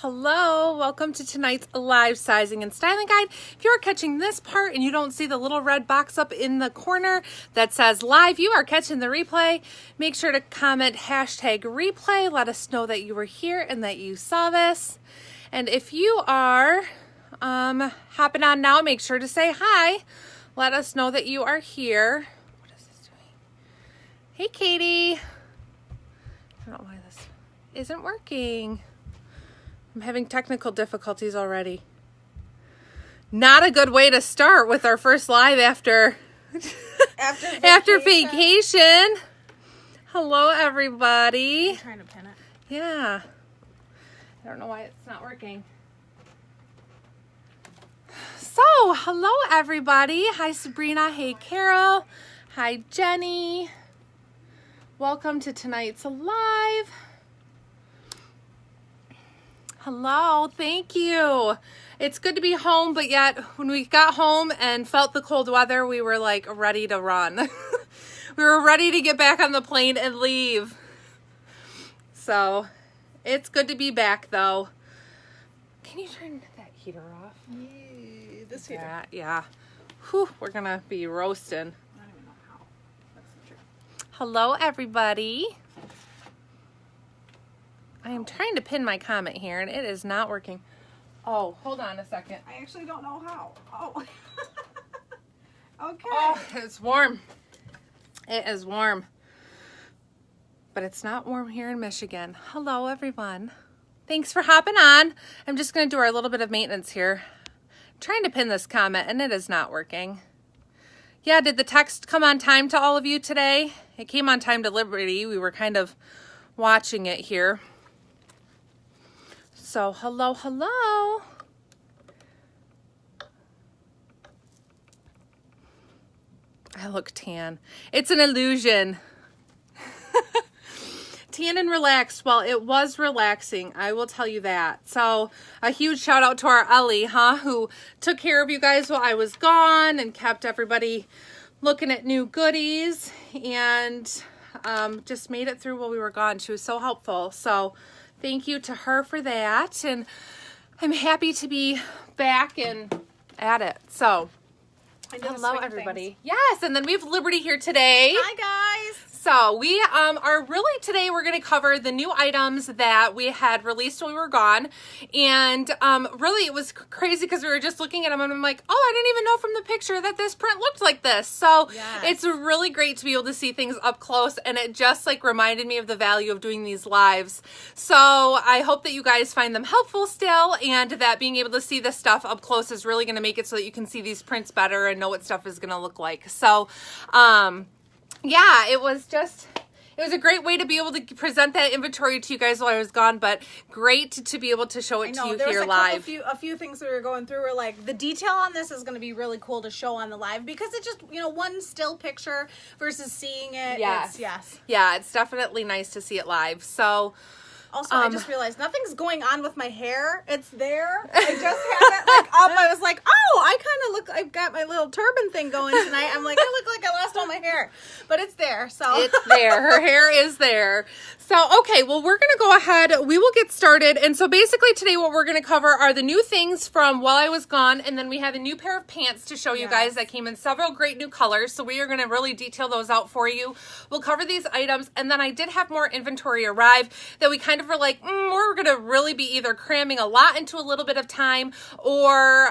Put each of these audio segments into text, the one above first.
Hello, welcome to tonight's live sizing and styling guide. If you're catching this part and you don't see the little red box up in the corner that says live, you are catching the replay. Make sure to comment hashtag replay. Let us know that you were here and that you saw this. And if you are hopping on now, make sure to say hi. Let us know that you are here. What is this doing? Hey, Katie. I don't know why this isn't working. I'm having technical difficulties already. Not a good way to start with our first live after vacation. Hello, everybody. I'm trying to pin it. Yeah. I don't know why it's not working. So, hello, everybody. Hi, Sabrina. Hey, Carol. Hi, Jenny. Welcome to tonight's live. Hello, thank you. It's good to be home, but yet when we got home and felt the cold weather, we were like ready to run. We were ready to get back on the plane and leave. So it's good to be back though. Can you turn that heater off? Yeah, this heater. Yeah. Whew, we're gonna be roasting. I don't even know how. That's the truth. Hello, everybody. I am trying to pin my comment here and it is not working. Oh, hold on a second. I actually don't know how. Oh. Okay. Oh, it's warm. It is warm. But it's not warm here in Michigan. Hello, everyone. Thanks for hopping on. I'm just going to do our little bit of maintenance here. I'm trying to pin this comment and it is not working. Yeah, did the text come on time to all of you today? It came on time to Liberty. We were kind of watching it here. So, hello. I look tan. It's an illusion. Tan and relaxed. Well, it was relaxing. I will tell you that. So, a huge shout out to our Ellie, who took care of you guys while I was gone and kept everybody looking at new goodies and just made it through while we were gone. She was so helpful. So, thank you to her for that, and I'm happy to be back and at it. So, hello, everybody. Things. Yes, and then we have Liberty here today. Hi, guys. So, we are really, today we're going to cover the new items that we had released when we were gone, and really it was crazy because we were just looking at them and I'm like, oh, I didn't even know from the picture that this print looked like this. So, yes. It's really great to be able to see things up close, and it just like reminded me of the value of doing these lives. So, I hope that you guys find them helpful still, and that being able to see this stuff up close is really going to make it so that you can see these prints better and know what stuff is going to look like. So, yeah, it was a great way to be able to present that inventory to you guys while I was gone, but great to be able to show it to you here live. A few things that we were going through were like, the detail on this is going to be really cool to show on the live because it's just, one still picture versus seeing it. Yes. Yes. Yeah, it's definitely nice to see it live. So, also, I just realized nothing's going on with my hair. It's there. I just had it like up. I was like, oh, I kind of look, I've got my little turban thing going tonight. I'm like, I look like I lost all my hair. But it's there, so. It's there. Her hair is there. So, okay, well, we're going to go ahead. We will get started. And so basically today what we're going to cover are the new things from while I was gone. And then we have a new pair of pants to show you guys that came in several great new colors. So we are going to really detail those out for you. We'll cover these items. And then I did have more inventory arrive that we kind of were like, we're going to really be either cramming a lot into a little bit of time, or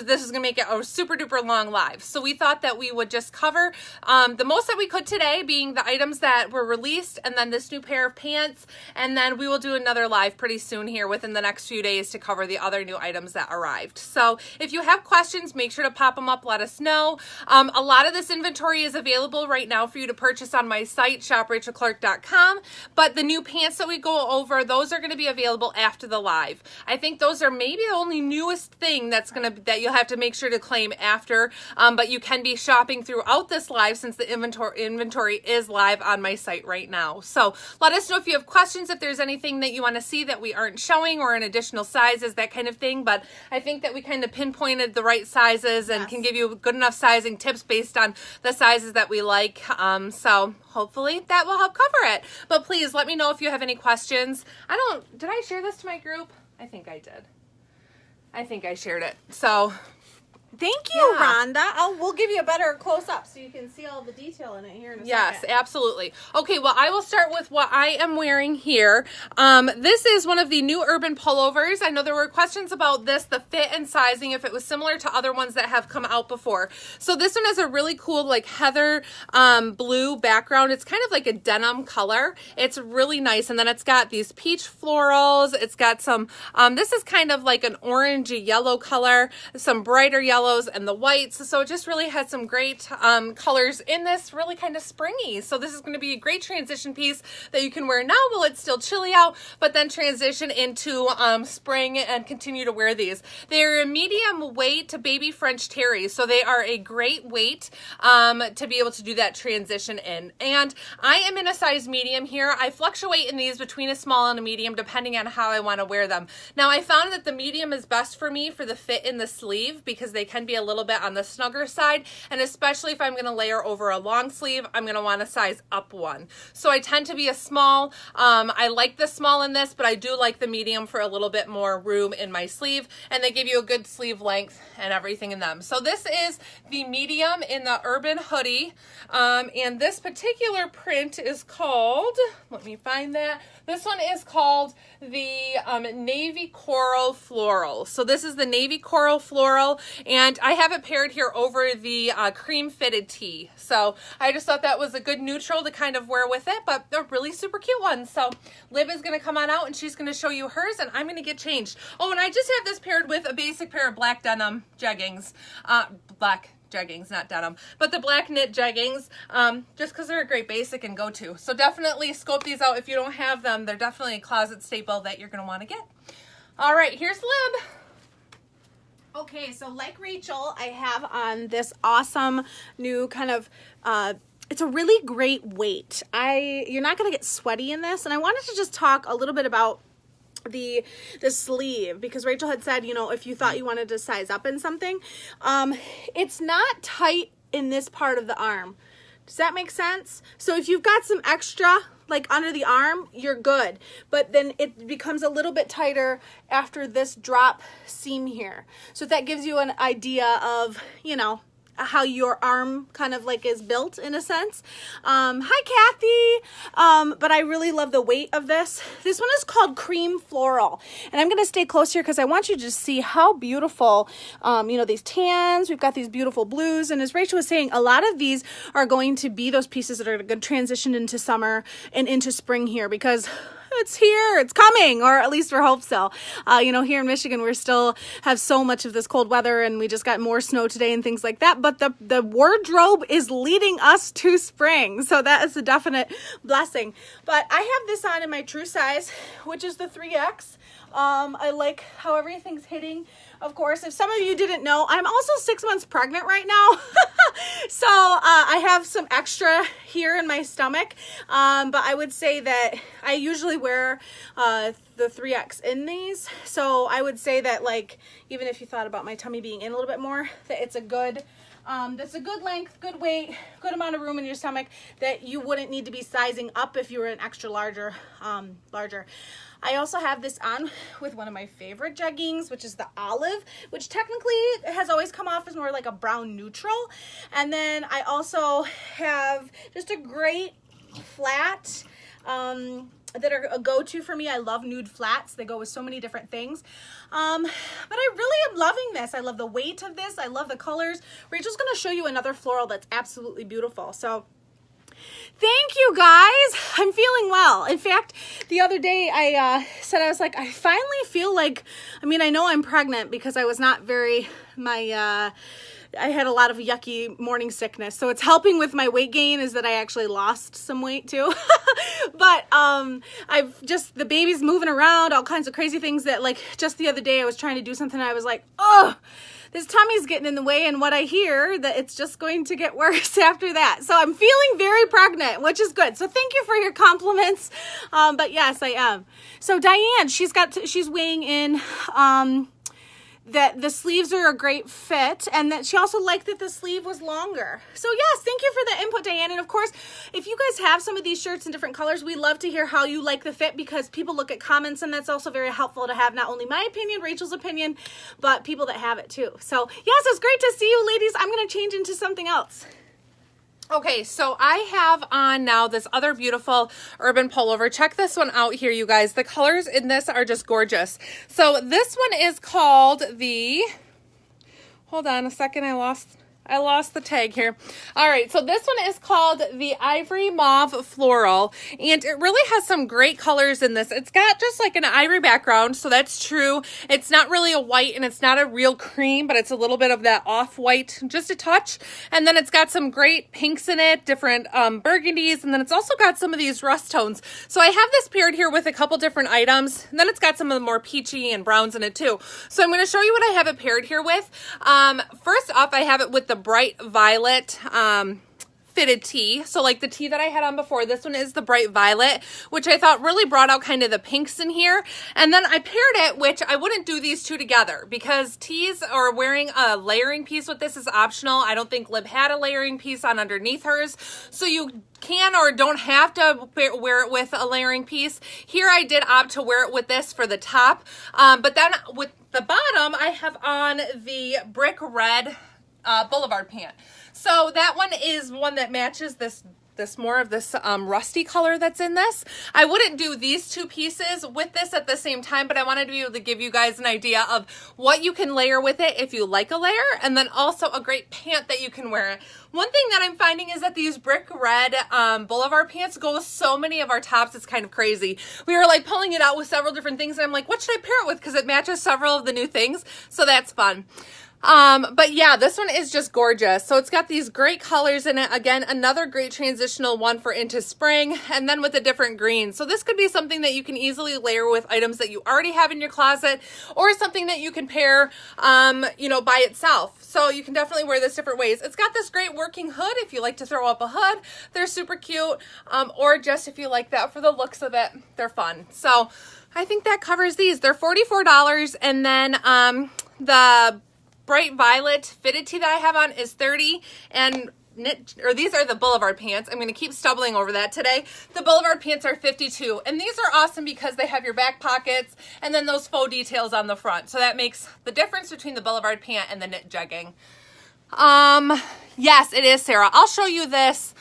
this is going to make it a super duper long live. So we thought that we would just cover the most that we could today, being the items that were released, and then this new pair of pants, and then we will do another live pretty soon here within the next few days to cover the other new items that arrived. So if you have questions, make sure to pop them up, let us know. A lot of this inventory is available right now for you to purchase on my site, shoprachelclark.com, but the new pants that we go over, those are going to be available after the live. I think those are maybe the only newest thing that you'll have to make sure to claim after, but you can be shopping throughout this live since the inventory is live on my site right now. So let us know if you have questions, if there's anything that you want to see that we aren't showing, or in additional sizes, that kind of thing. But I think that we kind of pinpointed the right sizes and can give you good enough sizing tips based on the sizes that we like. So hopefully that will help cover it. But please let me know if you have any questions. Did I share this to my group? I think I did. I think I shared it. So thank you, Rhonda. We'll give you a better close-up so you can see all the detail in it here in a second. Yes, absolutely. Okay, well, I will start with what I am wearing here. This is one of the new Urban Pullovers. I know there were questions about this, the fit and sizing, if it was similar to other ones that have come out before. So this one has a really cool, like, heather blue background. It's kind of like a denim color. It's really nice. And then it's got these peach florals. It's got some, this is kind of like an orangey yellow color, some brighter yellows and the whites. So it just really has some great colors in this, really kind of springy. So this is going to be a great transition piece that you can wear now while it's still chilly out, but then transition into spring and continue to wear these. They're a medium weight to baby French terry, so they are a great weight to be able to do that transition in. And I am in a size medium here. I fluctuate in these between a small and a medium depending on how I want to wear them. Now I found that the medium is best for me for the fit in the sleeve because they can be a little bit on the snugger side, and especially if I'm going to layer over a long sleeve, I'm going to want to size up one. So I tend to be a small. I like the small in this, but I do like the medium for a little bit more room in my sleeve, and they give you a good sleeve length and everything in them. So this is the medium in the Urban Hoodie, and this particular print is called, let me find that, this one is called the Navy Coral Floral. So this is the Navy Coral Floral, and I have it paired here over the cream fitted tee. So I just thought that was a good neutral to kind of wear with it, but a really super cute one. So Lib is going to come on out and she's going to show you hers, and I'm going to get changed. Oh, and I just have this paired with a basic pair of black denim jeggings. Black jeggings, not denim, but the black knit jeggings, just because they're a great basic and go-to. So definitely scope these out if you don't have them. They're definitely a closet staple that you're going to want to get. All right, here's Lib. Okay, so like Rachel, I have on this awesome new kind of, it's a really great weight. You're not going to get sweaty in this, and I wanted to just talk a little bit about the sleeve, because Rachel had said, you know, if you thought you wanted to size up in something, it's not tight in this part of the arm. Does that make sense? So if you've got some extra like under the arm, you're good, but then it becomes a little bit tighter after this drop seam here. So that gives you an idea of, you know, how your arm kind of like is built in a sense. Hi Kathy. But I really love the weight of this. This one is called Cream Floral, and I'm going to stay close here because I want you to just see how beautiful, you know, these tans, we've got these beautiful blues. And as Rachel was saying, a lot of these are going to be those pieces that are going to transition into summer and into spring here, because it's here, it's coming, or at least we hope so. You know, here in Michigan, we still have so much of this cold weather, and we just got more snow today and things like that. But the wardrobe is leading us to spring, so that is a definite blessing. But I have this on in my true size, which is the 3X. I like how everything's hitting. Of course, if some of you didn't know, I'm also 6 months pregnant right now. So I have some extra here in my stomach. But I would say that I usually wear the 3X in these. So I would say that, like, even if you thought about my tummy being in a little bit more, that it's a good, that's a good length, good weight, good amount of room in your stomach that you wouldn't need to be sizing up if you were an extra larger. I also have this on with one of my favorite jeggings, which is the olive, which technically has always come off as more like a brown neutral. And then I also have just a great flat that are a go-to for me. I love nude flats. They go with so many different things. But I really am loving this. I love the weight of this. I love the colors. Rachel's going to show you another floral that's absolutely beautiful. So thank you guys. I'm feeling well. In fact, the other day I said, I was like, I finally feel like, I mean, I know I'm pregnant because I was not very, I had a lot of yucky morning sickness. So it's helping with my weight gain is that I actually lost some weight too. But I've just, the baby's moving around, all kinds of crazy things that, like, just the other day I was trying to do something and I was like, oh, this tummy's getting in the way, and what I hear that it's just going to get worse after that. So I'm feeling very pregnant, which is good. So thank you for your compliments. But yes, I am. So Diane, she's weighing in that the sleeves are a great fit, and that she also liked that the sleeve was longer. So yes, thank you for the input, Diane. And of course, if you guys have some of these shirts in different colors, we love to hear how you like the fit, because people look at comments, and that's also very helpful to have not only my opinion, Rachel's opinion, but people that have it too. So yes, it's great to see you, ladies. I'm going to change into something else. Okay, so I have on now this other beautiful urban pullover. Check this one out here, you guys. The colors in this are just gorgeous. So this one is called the, hold on a second, I lost the tag here. All right, so this one is called the Ivory Mauve Floral, and it really has some great colors in this. It's got just like an ivory background, so that's true. It's not really a white, and it's not a real cream, but it's a little bit of that off-white, just a touch. And then it's got some great pinks in it, different burgundies, and then it's also got some of these rust tones. So I have this paired here with a couple different items, and then it's got some of the more peachy and browns in it too. So I'm going to show you what I have it paired here with. First off, I have it with the bright violet fitted tee. So like the tee that I had on before, this one is the bright violet, which I thought really brought out kind of the pinks in here. And then I paired it, which I wouldn't do these two together because tees or wearing a layering piece with this is optional. I don't think Lib had a layering piece on underneath hers. So you can or don't have to wear it with a layering piece. Here I did opt to wear it with this for the top. But then with the bottom, I have on the brick red Boulevard pant. So that one is one that matches this more of this rusty color that's in this. I wouldn't do these two pieces with this at the same time, but I wanted to be able to give you guys an idea of what you can layer with it if you like a layer, and then also a great pant that you can wear it. One thing that I'm finding is that these brick red Boulevard pants go with so many of our tops. It's kind of crazy. We were like pulling it out with several different things, and I'm like, what should I pair it with? Because it matches several of the new things. So that's fun. But yeah, this one is just gorgeous. So it's got these great colors in it. Again, another great transitional one for into spring, and then with a different green. So this could be something that you can easily layer with items that you already have in your closet, or something that you can pair, you know, by itself. So you can definitely wear this different ways. It's got this great working hood if you like to throw up a hood. They're super cute. Or just if you like that for the looks of it, they're fun. So I think that covers these. They're $44, and then the bright violet fitted tee that I have on is $30, and these are the Boulevard pants. I'm going to keep stumbling over that today. The Boulevard pants are $52, and these are awesome because they have your back pockets and then those faux details on the front. So that makes the difference between the Boulevard pant and the knit jegging. Yes, it is, Sarah. I'll show you this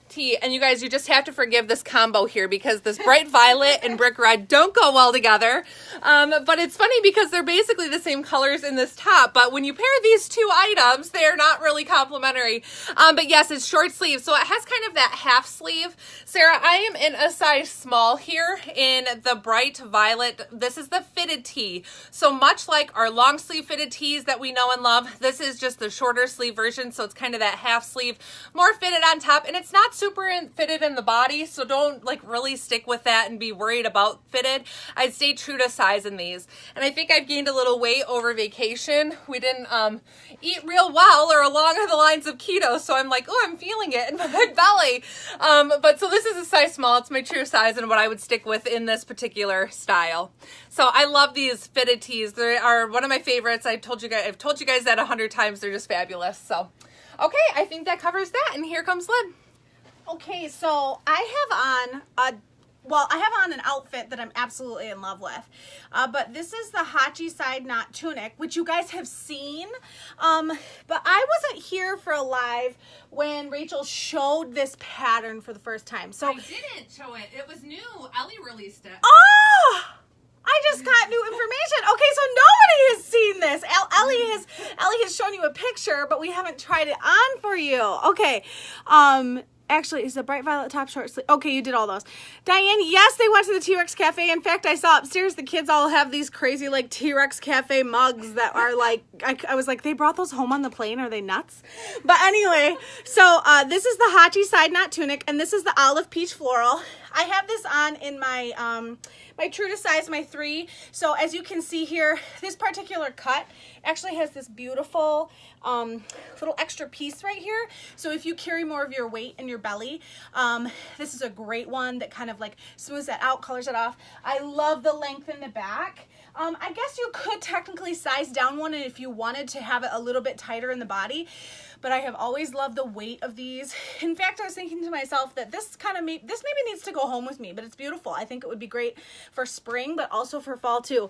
tee, and you guys, you just have to forgive this combo here because this bright violet and brick red don't go well together. But it's funny because they're basically the same colors in this top, but when you pair these two items, they're not really complementary. But yes, it's short sleeve, so it has kind of that half sleeve. Sarah, I am in a size small here in the bright violet. This is the fitted tee. So much like our long sleeve fitted tees that we know and love, this is just the shorter sleeve version. So it's kind of that half sleeve, more fitted on top, and it's not super fitted in the body, so don't like really stick with that and be worried about fitted. I'd stay true to size in these. And I think I've gained a little weight over vacation. We didn't eat real well or along the lines of keto, so I'm like, oh, I'm feeling it in my belly. But so this is a size small. It's my true size and what I would stick with in this particular style. So I love these fitted tees. They are one of my favorites. I've told you guys that 100 times. They're just fabulous. So okay, I think that covers that, and here comes Lynn. Okay, so I have on an outfit that I'm absolutely in love with. But this is the Hachi side knot tunic, which you guys have seen. But I wasn't here for a live when Rachel showed this pattern for the first time. So I didn't show it. It was new. Ellie released it. Oh! I just got new information. Okay, so nobody has seen this. Ellie has shown you a picture, but we haven't tried it on for you. Okay. Actually, it's a bright violet top, short sleeve. Okay, you did all those. Diane, yes, they went to the T-Rex Cafe. In fact, I saw upstairs the kids all have these crazy like T-Rex Cafe mugs that are like, I was like, they brought those home on the plane? Are they nuts? But anyway, so this is the Hachi side knot tunic, and this is the olive peach floral. I have this on in my my true to size, my 3. So as you can see here, this particular cut actually has this beautiful little extra piece right here. So if you carry more of your weight in your belly, this is a great one that kind of like smooths that out, colors it off. I love the length in the back. I guess you could technically size down one if you wanted to have it a little bit tighter in the body, but I have always loved the weight of these. In fact, I was thinking to myself that this maybe needs to go home with me, but it's beautiful. I think it would be great for spring, but also for fall too.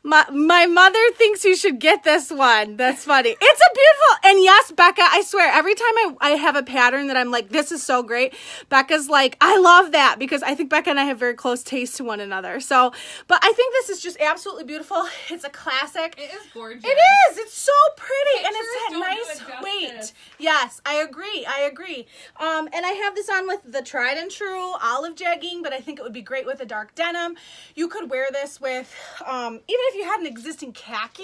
My mother thinks you should get this one. That's funny. It's a beautiful, and yes, Becca, I swear, every time I have a pattern that I'm like, this is so great, Becca's like, I love that, because I think Becca and I have very close taste to one another. So, but I think this is just absolutely beautiful. It's a classic. It is gorgeous. It is. It's so pretty, and it's that nice weight. Yes, I agree. And I have this on with the tried and true olive jegging, but I think it would be great with a dark denim. You could wear this with, even if you had an existing khaki,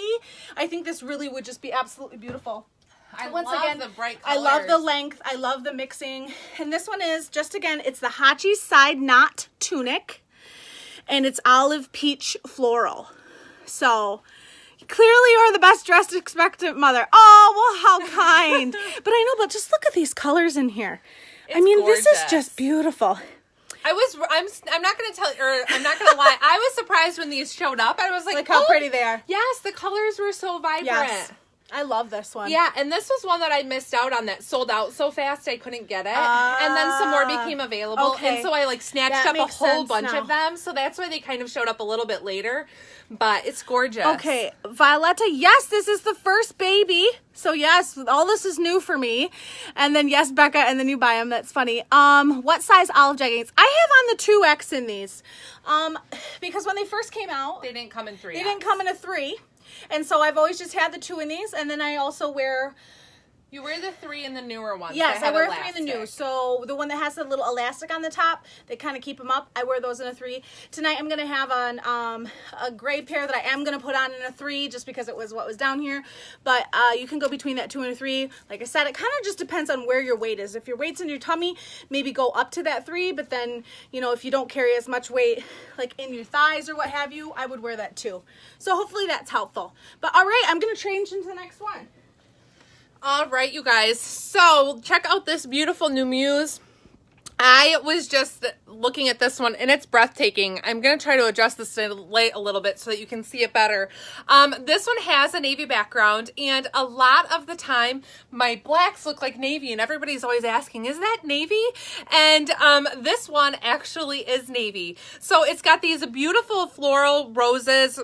I think this really would just be absolutely beautiful. Once again, the bright colors. I love the length. I love the mixing. And this one is just, again, it's the Hachi side knot tunic, and it's olive peach floral. So clearly you're the best dressed expectant mother. Oh, well, how kind. But I know, but just look at these colors in here. It's I mean, gorgeous. This is just beautiful. I'm not going to tell, or I'm not going to lie. I was surprised when these showed up. I was like, Look how pretty they are. Yes, the colors were so vibrant. Yes. I love this one. Yeah, and this was one that I missed out on that sold out so fast I couldn't get it. And then some more became available. Okay. And so I snatched up a whole bunch of them. So that's why they kind of showed up a little bit later. But it's gorgeous. Okay, Violetta, yes, this is the first baby. So yes, all this is new for me. And then yes, Becca, and then you buy them. That's funny. What size olive jeggings? I have on the 2X in these. Because when they first came out, They didn't come in 3. they didn't come in a 3. And so I've always just had the 2 in these, and then I also wear... You wear the 3 in the newer ones. Yes, I wear 3 in the new. So the one that has the little elastic on the top, they kind of keep them up. I wear those in a 3. Tonight I'm going to have on a gray pair that I am going to put on in a 3 just because it was what was down here. But you can go between that 2 and a 3. Like I said, it kind of just depends on where your weight is. If your weight's in your tummy, maybe go up to that 3. But then, you know, if you don't carry as much weight like in your thighs or what have you, I would wear that too. So hopefully that's helpful. But all right, I'm going to change into the next one. All right, you guys. So check out this beautiful new Muse. I was just looking at this one, and it's breathtaking. I'm going to try to adjust this light a little bit so that you can see it better. This one has a navy background, and a lot of the time, my blacks look like navy, and everybody's always asking, is that navy? And this one actually is navy. So it's got these beautiful floral roses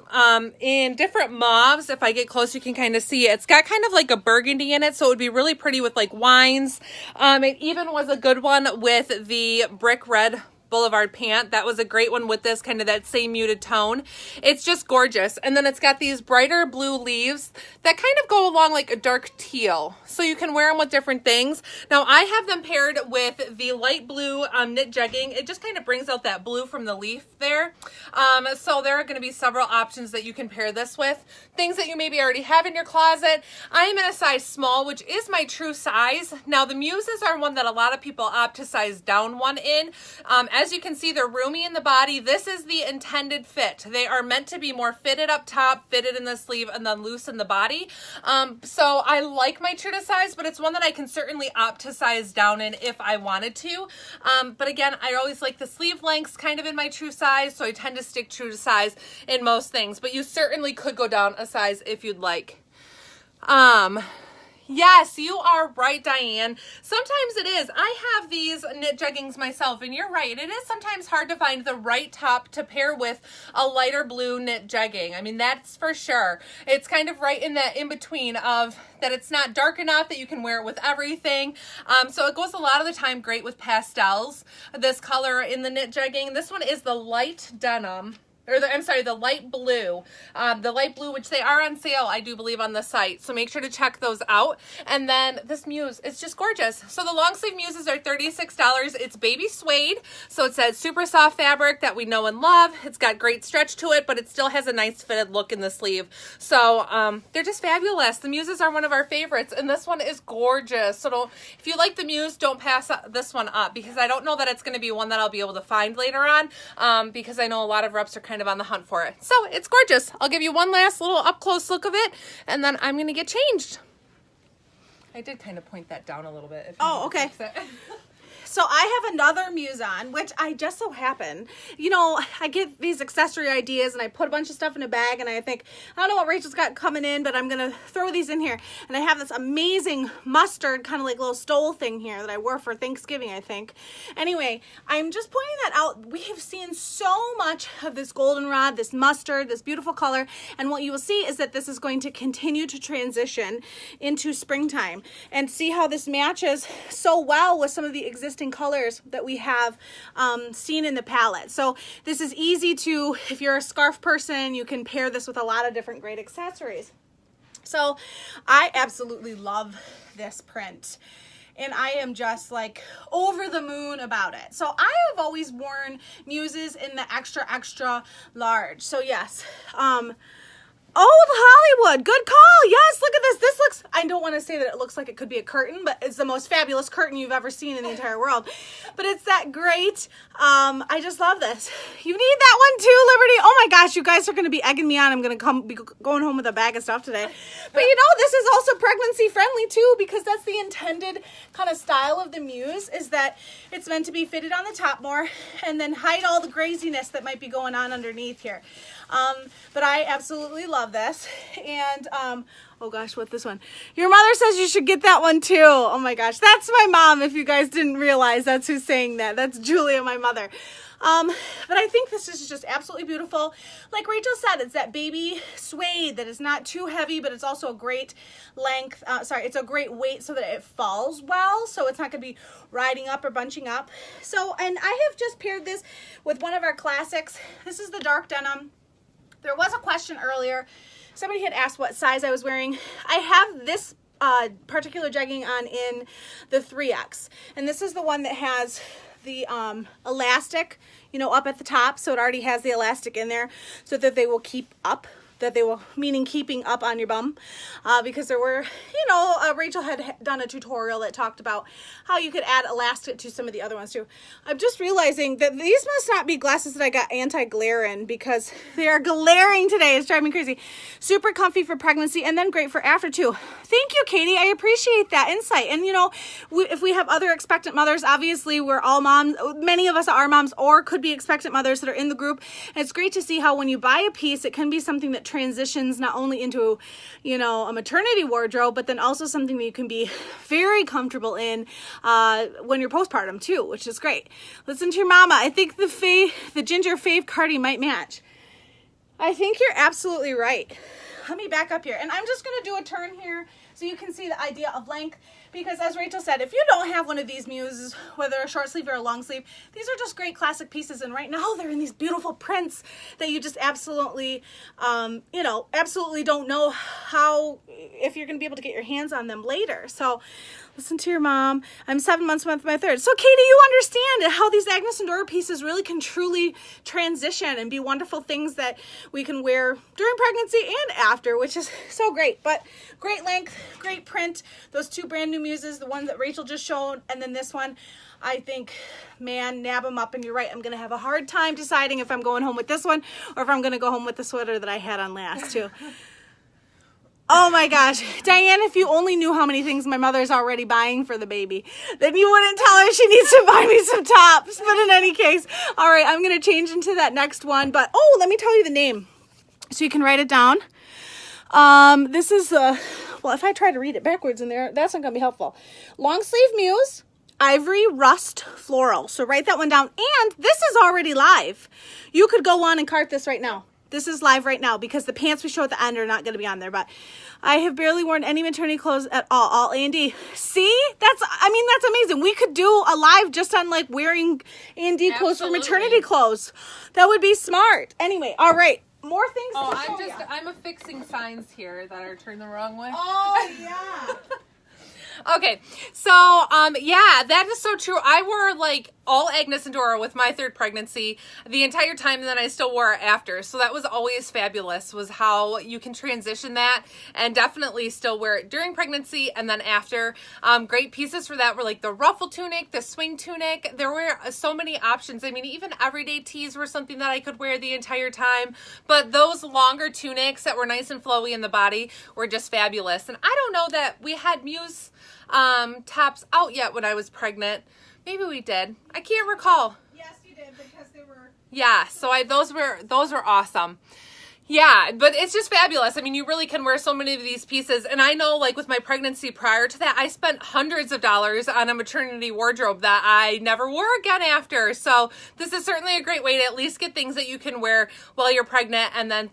in different mauves. If I get close, you can kind of see it. It's got kind of like a burgundy in it, so it would be really pretty with like wines. It even was a good one with the brick red Boulevard pant. That was a great one with this kind of that same muted tone. It's just gorgeous. And then it's got these brighter blue leaves that kind of go along like a dark teal. So you can wear them with different things. Now I have them paired with the light blue knit jegging. It just kind of brings out that blue from the leaf there. So there are going to be several options that you can pair this with. Things that you maybe already have in your closet. I am in a size small, which is my true size. Now the Muses are one that a lot of people opt to size down one in. As you can see, they're roomy in the body. This is the intended fit. They are meant to be more fitted up top, fitted in the sleeve, and then loose in the body. So I like my true to size, but it's one that I can certainly opt to size down in if I wanted to. But again, I always like the sleeve lengths kind of in my true size, so I tend to stick true to size in most things. But you certainly could go down a size if you'd like. Yes, you are right, Diane. Sometimes it is. I have these knit jeggings myself, and you're right. It is sometimes hard to find the right top to pair with a lighter blue knit jegging. I mean, that's for sure. It's kind of right in that in-between of that it's not dark enough that you can wear it with everything. So it goes a lot of the time great with pastels, this color in the knit jegging. This one is the light denim. The light blue. The light blue, which they are on sale, I do believe, on the site. So make sure to check those out. And then this Muse, it's just gorgeous. So the long sleeve Muses are $36. It's baby suede. So it says super soft fabric that we know and love. It's got great stretch to it, but it still has a nice fitted look in the sleeve. So they're just fabulous. The Muses are one of our favorites, and this one is gorgeous. So if you like the Muse, don't pass this one up, because I don't know that it's going to be one that I'll be able to find later on, because I know a lot of reps are kind of on the hunt for it. So it's gorgeous. I'll give you one last little up close look of it, and then I'm going to get changed. I did kind of point that down a little bit. Oh, okay. So I have another Muse on, which I just so happen, you know, I get these accessory ideas and I put a bunch of stuff in a bag and I think, I don't know what Rachel's got coming in, but I'm going to throw these in here. And I have this amazing mustard kind of like little stole thing here that I wore for Thanksgiving, I think. Anyway, I'm just pointing that out. We have seen so much of this goldenrod, this mustard, this beautiful color. And what you will see is that this is going to continue to transition into springtime. And see how this matches so well with some of the existing colors that we have seen in the palette. So this is easy to, if you're a scarf person, you can pair this with a lot of different great accessories. So I absolutely love this print. And I am just like over the moon about it. So I have always worn Muses in the extra, extra large. So yes, Old Hollywood, good call. Yes, look at this. This looks, I don't want to say that it looks like it could be a curtain, but it's the most fabulous curtain you've ever seen in the entire world. But it's that great. I just love this. You need that one too, Liberty. Oh my gosh, you guys are going to be egging me on. I'm going to be going home with a bag of stuff today. But you know, this is also pregnancy friendly too, because that's the intended kind of style of the Muse, is that it's meant to be fitted on the top more and then hide all the craziness that might be going on underneath here. But I absolutely love this. And, oh gosh, what's this one? Your mother says you should get that one too. Oh my gosh, that's my mom. If you guys didn't realize, that's who's saying that. That's Julia, my mother. But I think this is just absolutely beautiful. Like Rachel said, it's that baby suede that is not too heavy, but it's also a great length. It's a great weight so that it falls well. So it's not going to be riding up or bunching up. So, and I have just paired this with one of our classics. This is the dark denim. There was a question earlier. Somebody had asked what size I was wearing. I have this particular jegging on in the 3X. And this is the one that has the elastic, you know, up at the top. So it already has the elastic in there so that they will keep up. Meaning keeping up on your bum, because there were, you know, Rachel had done a tutorial that talked about how you could add elastic to some of the other ones too. I'm just realizing that these must not be glasses that I got anti-glare in, because they are glaring today. It's driving me crazy. Super comfy for pregnancy and then great for after too. Thank you, Katie. I appreciate that insight. And you know, if we have other expectant mothers, obviously we're all moms. Many of us are moms or could be expectant mothers that are in the group. And it's great to see how when you buy a piece, it can be something that transitions not only into, you know, a maternity wardrobe, but then also something that you can be very comfortable in when you're postpartum too, which is great. Listen to your mama. I think the ginger fave cardi might match. I think you're absolutely right. Let me back up here, and I'm just going to do a turn here so you can see the idea of length, because as Rachel said, if you don't have one of these Muses, whether a short sleeve or a long sleeve, these are just great classic pieces, and right now they're in these beautiful prints that you just absolutely, you know, absolutely don't know if you're going to be able to get your hands on them later. So listen to your mom. I'm 7 months with my third. So Katie, you understand how these Agnes Dora pieces really can truly transition and be wonderful things that we can wear during pregnancy and after, which is so great. But great length, great print. Those two brand new Muses, the ones that Rachel just showed, and then this one, I think, man, nab them up. And you're right, I'm going to have a hard time deciding if I'm going home with this one or if I'm going to go home with the sweater that I had on last too. Oh my gosh. Diane, if you only knew how many things my mother's already buying for the baby, then you wouldn't tell her she needs to buy me some tops. But in any case, all right, I'm going to change into that next one. But, oh, let me tell you the name so you can write it down. This is, well, if I try to read it backwards in there, that's not going to be helpful. Long sleeve Muse, Ivory Rust Floral. So write that one down. And this is already live. You could go on and cart this right now. This is live right now because the pants we show at the end are not going to be on there. But I have barely worn any maternity clothes at all A&D. See? That's amazing. We could do a live just on like wearing A&D clothes for maternity clothes. That would be smart. Anyway, all right. More things to show you. I'm affixing signs here that are turned the wrong way. Oh, yeah. Okay, so, yeah, that is so true. I wore, like, all Agnes and Dora with my third pregnancy the entire time, and then I still wore it after. So that was always fabulous, was how you can transition that and definitely still wear it during pregnancy and then after. Great pieces for that were, like, the Ruffle tunic, the swing tunic. There were so many options. I mean, even everyday tees were something that I could wear the entire time. But those longer tunics that were nice and flowy in the body were just fabulous. And I don't know that we had Muse tops out yet when I was pregnant, Maybe we did. I can't recall. Yes, you did, because they were... Yeah, so those were awesome. Yeah, but it's just fabulous. I mean, you really can wear so many of these pieces. And I know, like, with my pregnancy prior to that, I spent hundreds of dollars on a maternity wardrobe that I never wore again after. So this is certainly a great way to at least get things that you can wear while you're pregnant and then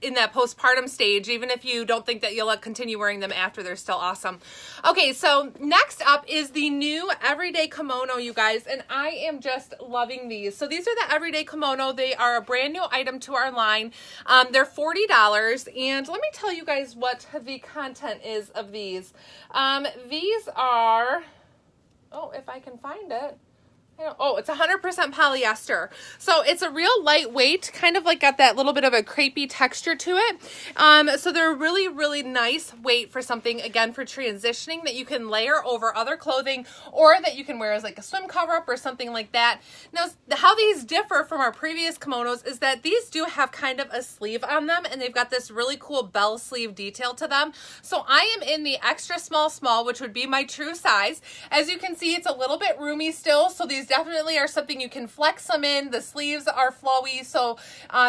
in that postpartum stage, even if you don't think that you'll continue wearing them after, they're still awesome. Okay, so next up is the new everyday kimono, you guys, and I am just loving these. So these are the everyday kimono. They are a brand new item to our line. They're $40, and let me tell you guys what the content is of these. These are, oh, if I can find it. Oh, it's 100% polyester. So it's a real lightweight, kind of like got that little bit of a crepey texture to it. So they're really, really nice weight for something, again, for transitioning that you can layer over other clothing or that you can wear as like a swim cover up or something like that. Now, how these differ from our previous kimonos is that these do have kind of a sleeve on them, and they've got this really cool bell sleeve detail to them. So I am in the extra small, which would be my true size. As you can see, it's a little bit roomy still, so these definitely are something you can flex them in. The sleeves are flowy, so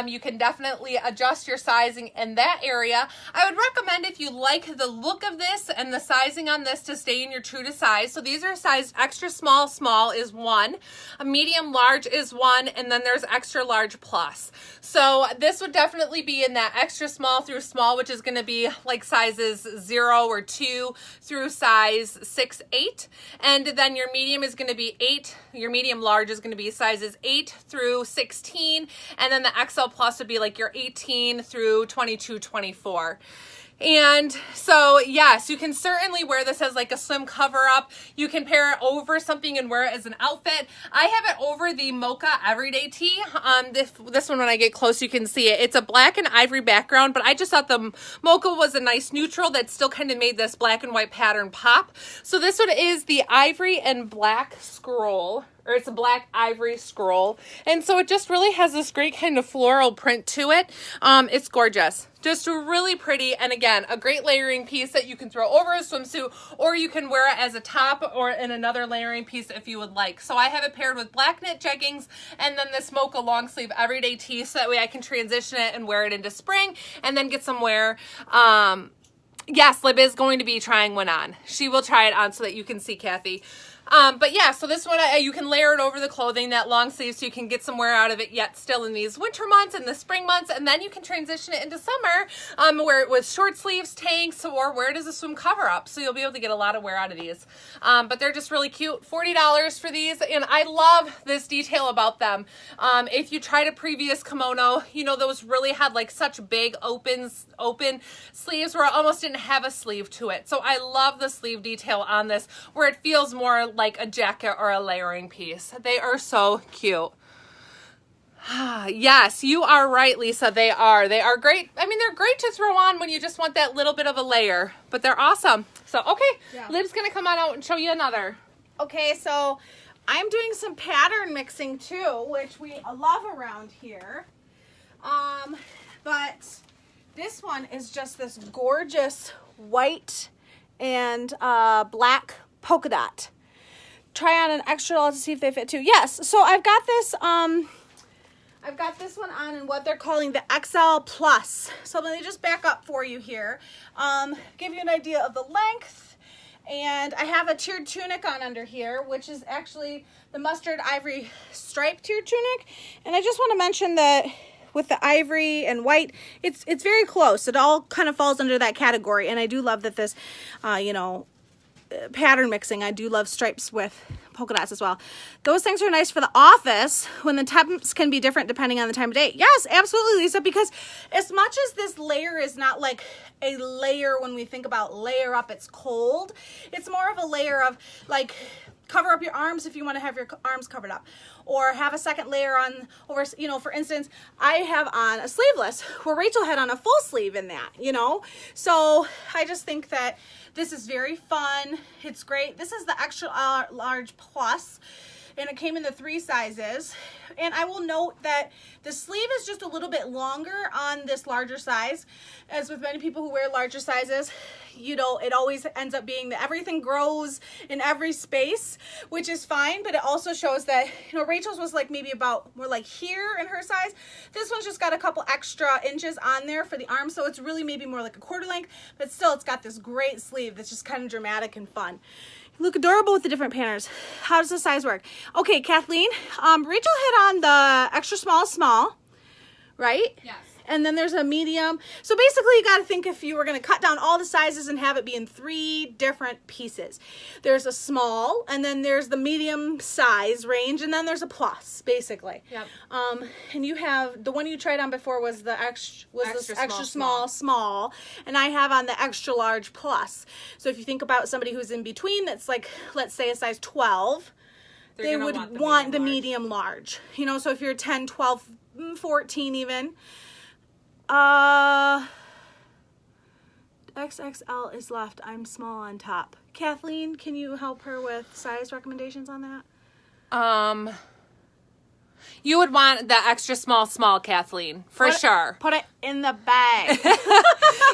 you can definitely adjust your sizing in that area. I would recommend, if you like the look of this and the sizing on this, to stay in your true to size. So these are sized extra small is 1, a medium large is 1, and then there's extra large plus. So this would definitely be in that extra small through small, which is going to be like sizes 0 or 2 through size 6, 8. And then your medium is going to be 8. Your medium large is going to be sizes 8 through 16, and then the XL plus would be like your 18 through 22, 24. And so, yes, you can certainly wear this as like a swim cover up. You can pair it over something and wear it as an outfit. I have it over the mocha everyday tee. This one, when I get close, you can see it. It's a black and ivory background, but I just thought the mocha was a nice neutral that still kind of made this black and white pattern pop. So this one is the ivory and black scroll, or it's a black ivory scroll. And so it just really has this great kind of floral print to it. It's gorgeous. Just really pretty, and again, a great layering piece that you can throw over a swimsuit, or you can wear it as a top or in another layering piece if you would like. So I have it paired with black knit jeggings and then this mocha long sleeve everyday tee, so that way I can transition it and wear it into spring and then get some wear. Yes, Lib is going to be trying one on. She will try it on so that you can see Kathy. But yeah, so this one, you can layer it over the clothing, that long sleeve, so you can get some wear out of it yet still in these winter months and the spring months, and then you can transition it into summer, wear it with short sleeves, tanks, or wear it as a swim cover up, so you'll be able to get a lot of wear out of these. But they're just really cute. $40 for these, and I love this detail about them. If you tried a previous kimono, you know, those really had like such big open sleeves where it almost didn't have a sleeve to it. So I love the sleeve detail on this, where it feels more like a jacket or a layering piece. They are so cute. Yes, you are right, Lisa. They are great. I mean, they're great to throw on when you just want that little bit of a layer, but they're awesome. So, okay, yeah. Liv's going to come on out and show you another. Okay, so I'm doing some pattern mixing too, which we love around here. But this one is just this gorgeous white and black polka dot. Try on an extra large to see if they fit too. Yes, so I've got this one on in what they're calling the XL plus. So let me just back up for you here. Give you an idea of the length. And I have a tiered tunic on under here, which is actually the mustard ivory stripe tiered tunic. And I just want to mention that with the ivory and white, it's very close. It all kind of falls under that category. And I do love that this, pattern mixing. I do love stripes with polka dots as well. Those things are nice for the office when the temps can be different depending on the time of day. Yes, absolutely, Lisa, because as much as this layer is not like a layer when we think about layer up, it's cold. It's more of a layer of like cover up your arms if you want to have your arms covered up, or have a second layer on over, you know, for instance, I have on a sleeveless where Rachel had on a full sleeve in that, you know. So I just think that this is very fun. It's great. This is the extra large plus. and it came in the 3 sizes. And I will note that the sleeve is just a little bit longer on this larger size. As with many people who wear larger sizes, you know, it always ends up being that everything grows in every space, which is fine, but it also shows that, you know, Rachel's was like maybe about more like here in her size. This one's just got a couple extra inches on there for the arm, so it's really maybe more like a quarter length, but still it's got this great sleeve that's just kind of dramatic and fun. You look adorable with the different patterns. How does the size work? Okay, Kathleen, Rachel hit on the extra small, right? Yes. And then there's a medium. So basically you got to think if you were going to cut down all the sizes and have it be in 3 different pieces. There's a small, and then there's the medium size range, and then there's a plus, basically. Yep. And you have, the one you tried on before was the extra small, and I have on the extra large plus. So if you think about somebody who's in between, that's like, let's say a size 12, they would want the medium large. You know, so if you're 10, 12, 14 even, XXL is left. I'm small on top. Kathleen, can you help her with size recommendations on that? You would want the extra small, Kathleen, for sure. Put it in the bag.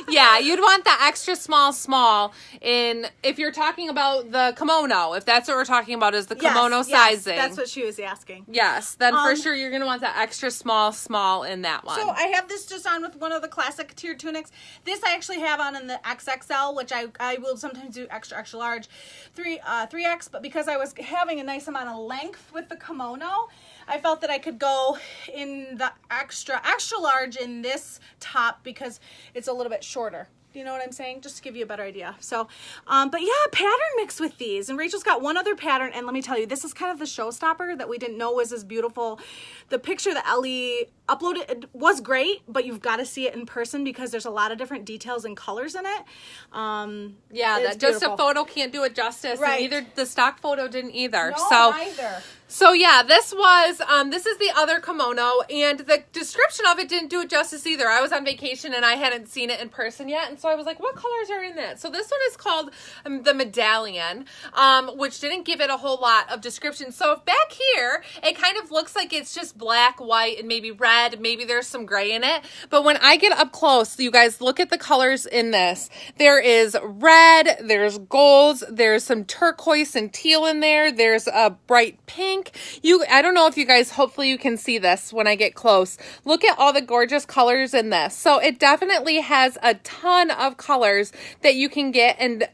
Yeah, you'd want the extra small in, if you're talking about the kimono, if that's what we're talking about is the kimono sizing. Yes, that's what she was asking. Yes, then for sure you're going to want the extra small in that one. So I have this just on with one of the classic tiered tunics. This I actually have on in the XXL, which I will sometimes do extra large, 3X, but because I was having a nice amount of length with the kimono, I felt that I could go in the extra large in this top because it's a little bit shorter. Do you know what I'm saying? Just to give you a better idea. So, but yeah, pattern mix with these. And Rachel's got one other pattern. And let me tell you, this is kind of the showstopper that we didn't know was as beautiful. The picture that Ellie uploaded was great, but you've got to see it in person because there's a lot of different details and colors in it. Yeah, that just a photo can't do it justice. Right. And either the stock photo didn't either. No, neither. So yeah, this is the other kimono, and the description of it didn't do it justice either. I was on vacation and I hadn't seen it in person yet, and so I was like, what colors are in that? So this one is called the Medallion, which didn't give it a whole lot of description. So back here, it kind of looks like it's just black, white, and maybe red, maybe there's some gray in it. But when I get up close, you guys look at the colors in this. There is red, there's golds, there's some turquoise and teal in there, there's a bright pink. I don't know if you guys, hopefully you can see this when I get close. Look at all the gorgeous colors in this. So it definitely has a ton of colors that you can get and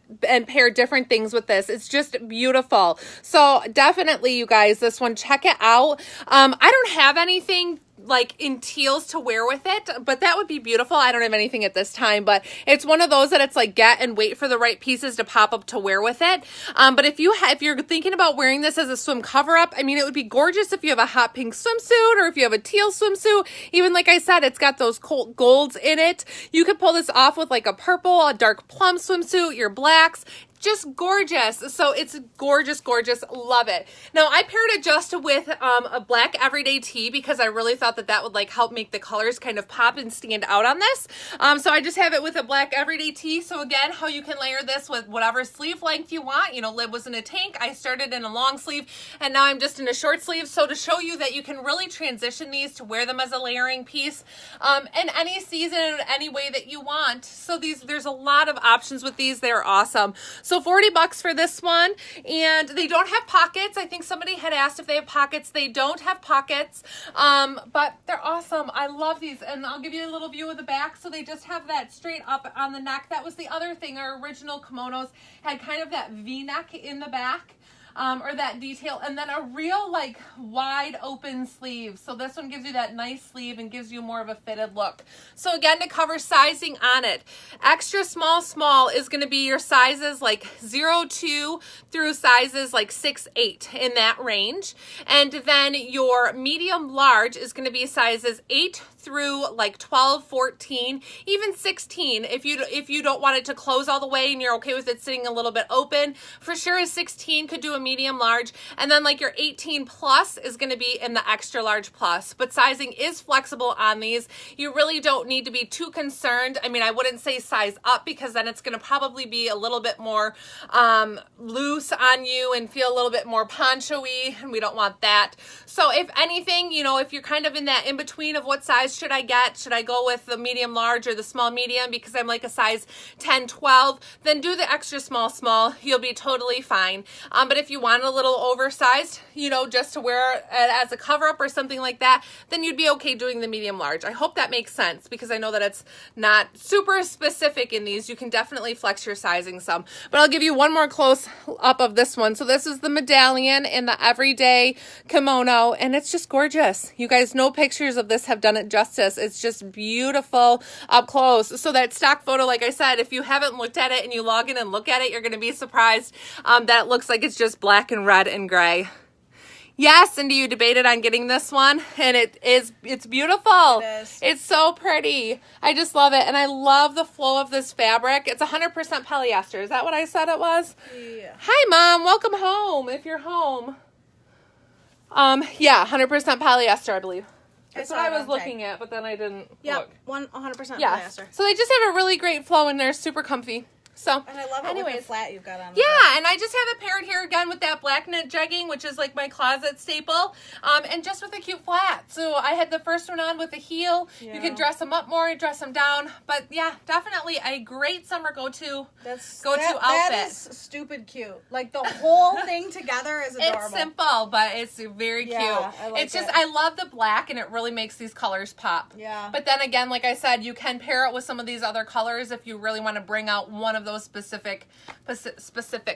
pair different things with this. It's just beautiful. So definitely, you guys, this one, check it out. I don't have anything like in teals to wear with it, but that would be beautiful. I don't have anything at this time, but it's one of those that it's like get and wait for the right pieces to pop up to wear with it. But if you're thinking about wearing this as a swim cover up, I mean, it would be gorgeous if you have a hot pink swimsuit or if you have a teal swimsuit. Even like I said, it's got those golds in it. You could pull this off with like a purple, a dark plum swimsuit, your blacks. Just gorgeous. So it's gorgeous. Love it. Now I paired it just with a black everyday tee because I really thought that would like help make the colors kind of pop and stand out on this. So I just have it with a black everyday tee. So again, how you can layer this with whatever sleeve length you want. You know, Lib was in a tank. I started in a long sleeve and now I'm just in a short sleeve. So to show you that you can really transition these to wear them as a layering piece in any season, any way that you want. So there's a lot of options with these. They're awesome. So $40 for this one, and they don't have pockets. I think somebody had asked if they have pockets. They don't have pockets, but they're awesome. I love these, and I'll give you a little view of the back. So they just have that straight up on the neck. That was the other thing. Our original kimonos had kind of that V-neck in the back. Or that detail, and then a real like wide open sleeve. So this one gives you that nice sleeve and gives you more of a fitted look. So again, to cover sizing on it, extra small is going to be your sizes like 0-2 through sizes like 6-8 in that range. And then your medium large is going to be sizes 8 through like 12, 14, even 16. If you don't want it to close all the way and you're okay with it sitting a little bit open, for sure a 16 could do a medium large. And then like your 18 plus is going to be in the extra large plus. But sizing is flexible on these. You really don't need to be too concerned. I mean, I wouldn't say size up because then it's going to probably be a little bit more loose on you and feel a little bit more poncho-y, and we don't want that. So if anything, you know, if you're kind of in that in between of what size should I get, should I go with the medium large or the small medium because I'm like a size 10, 12, then do the extra small, small. You'll be totally fine. But if you want a little oversized, you know, just to wear it as a cover up or something like that, then you'd be okay doing the medium large. I hope that makes sense because I know that it's not super specific in these. You can definitely flex your sizing some, but I'll give you one more close up of this one. So this is the Medallion in the everyday kimono, and it's just gorgeous. You guys, no pictures of this have done it justice. It's just beautiful up close. So that stock photo, like I said, if you haven't looked at it and you log in and look at it, you're going to be surprised that it looks like it's just black and red and gray. Yes, Cindy, you debated on getting this one, and it's beautiful. It is. It's so pretty. I just love it, and I love the flow of this fabric. It's 100% polyester. Is that what I said it was? Yeah. Hi, Mom. Welcome home, if you're home. Yeah, 100% polyester, I believe. That's what I was looking at, but then I didn't look. 100% Yeah. polyester. So they just have a really great flow, and they're super comfy. So, And I love it with the flat you've got on. yeah, and I just have it paired here again with that black knit jegging, which is like my closet staple, and just with a cute flat. So I had the first one on with the heel. Yeah. You can dress them up more, dress them down. But yeah, definitely a great summer go-to outfit. That is stupid cute. Like the whole thing together is adorable. It's simple, but it's very cute. I like it's just, it. I love the black, and it really makes these colors pop. Yeah. But then again, like I said, you can pair it with some of these other colors if you really want to bring out one of those specific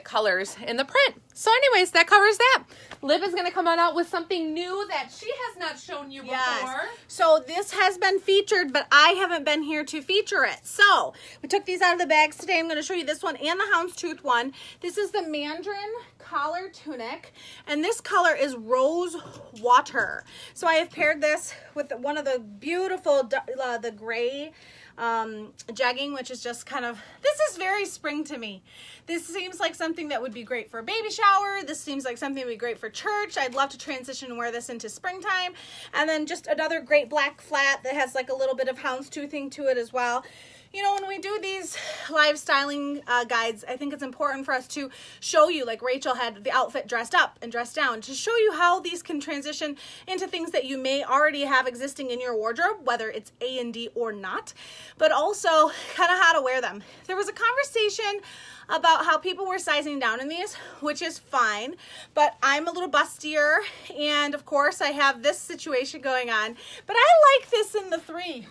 colors in the print. So anyways, that covers that. Liv is going to come on out with something new that she has not shown you before. So this has been featured, but I haven't been here to feature it. So we took these out of the bags today. I'm going to show you this one and the houndstooth one. This is the Mandarin collar tunic, and this color is rose water. So I have paired this with one of the beautiful the gray jegging, which is just kind of, this is very spring to me. This seems like something that would be great for a baby shower. This seems like something that would be great for church. I'd love to transition and wear this into springtime. And then just another great black flat that has like a little bit of houndstoothing to it as well. You know, when we do these live styling guides, I think it's important for us to show you, like Rachel had the outfit dressed up and dressed down, to show you how these can transition into things that you may already have existing in your wardrobe, whether it's A&D or not, but also kind of how to wear them. There was a conversation about how people were sizing down in these, which is fine, but I'm a little bustier, and of course I have this situation going on, but I like this in the 3.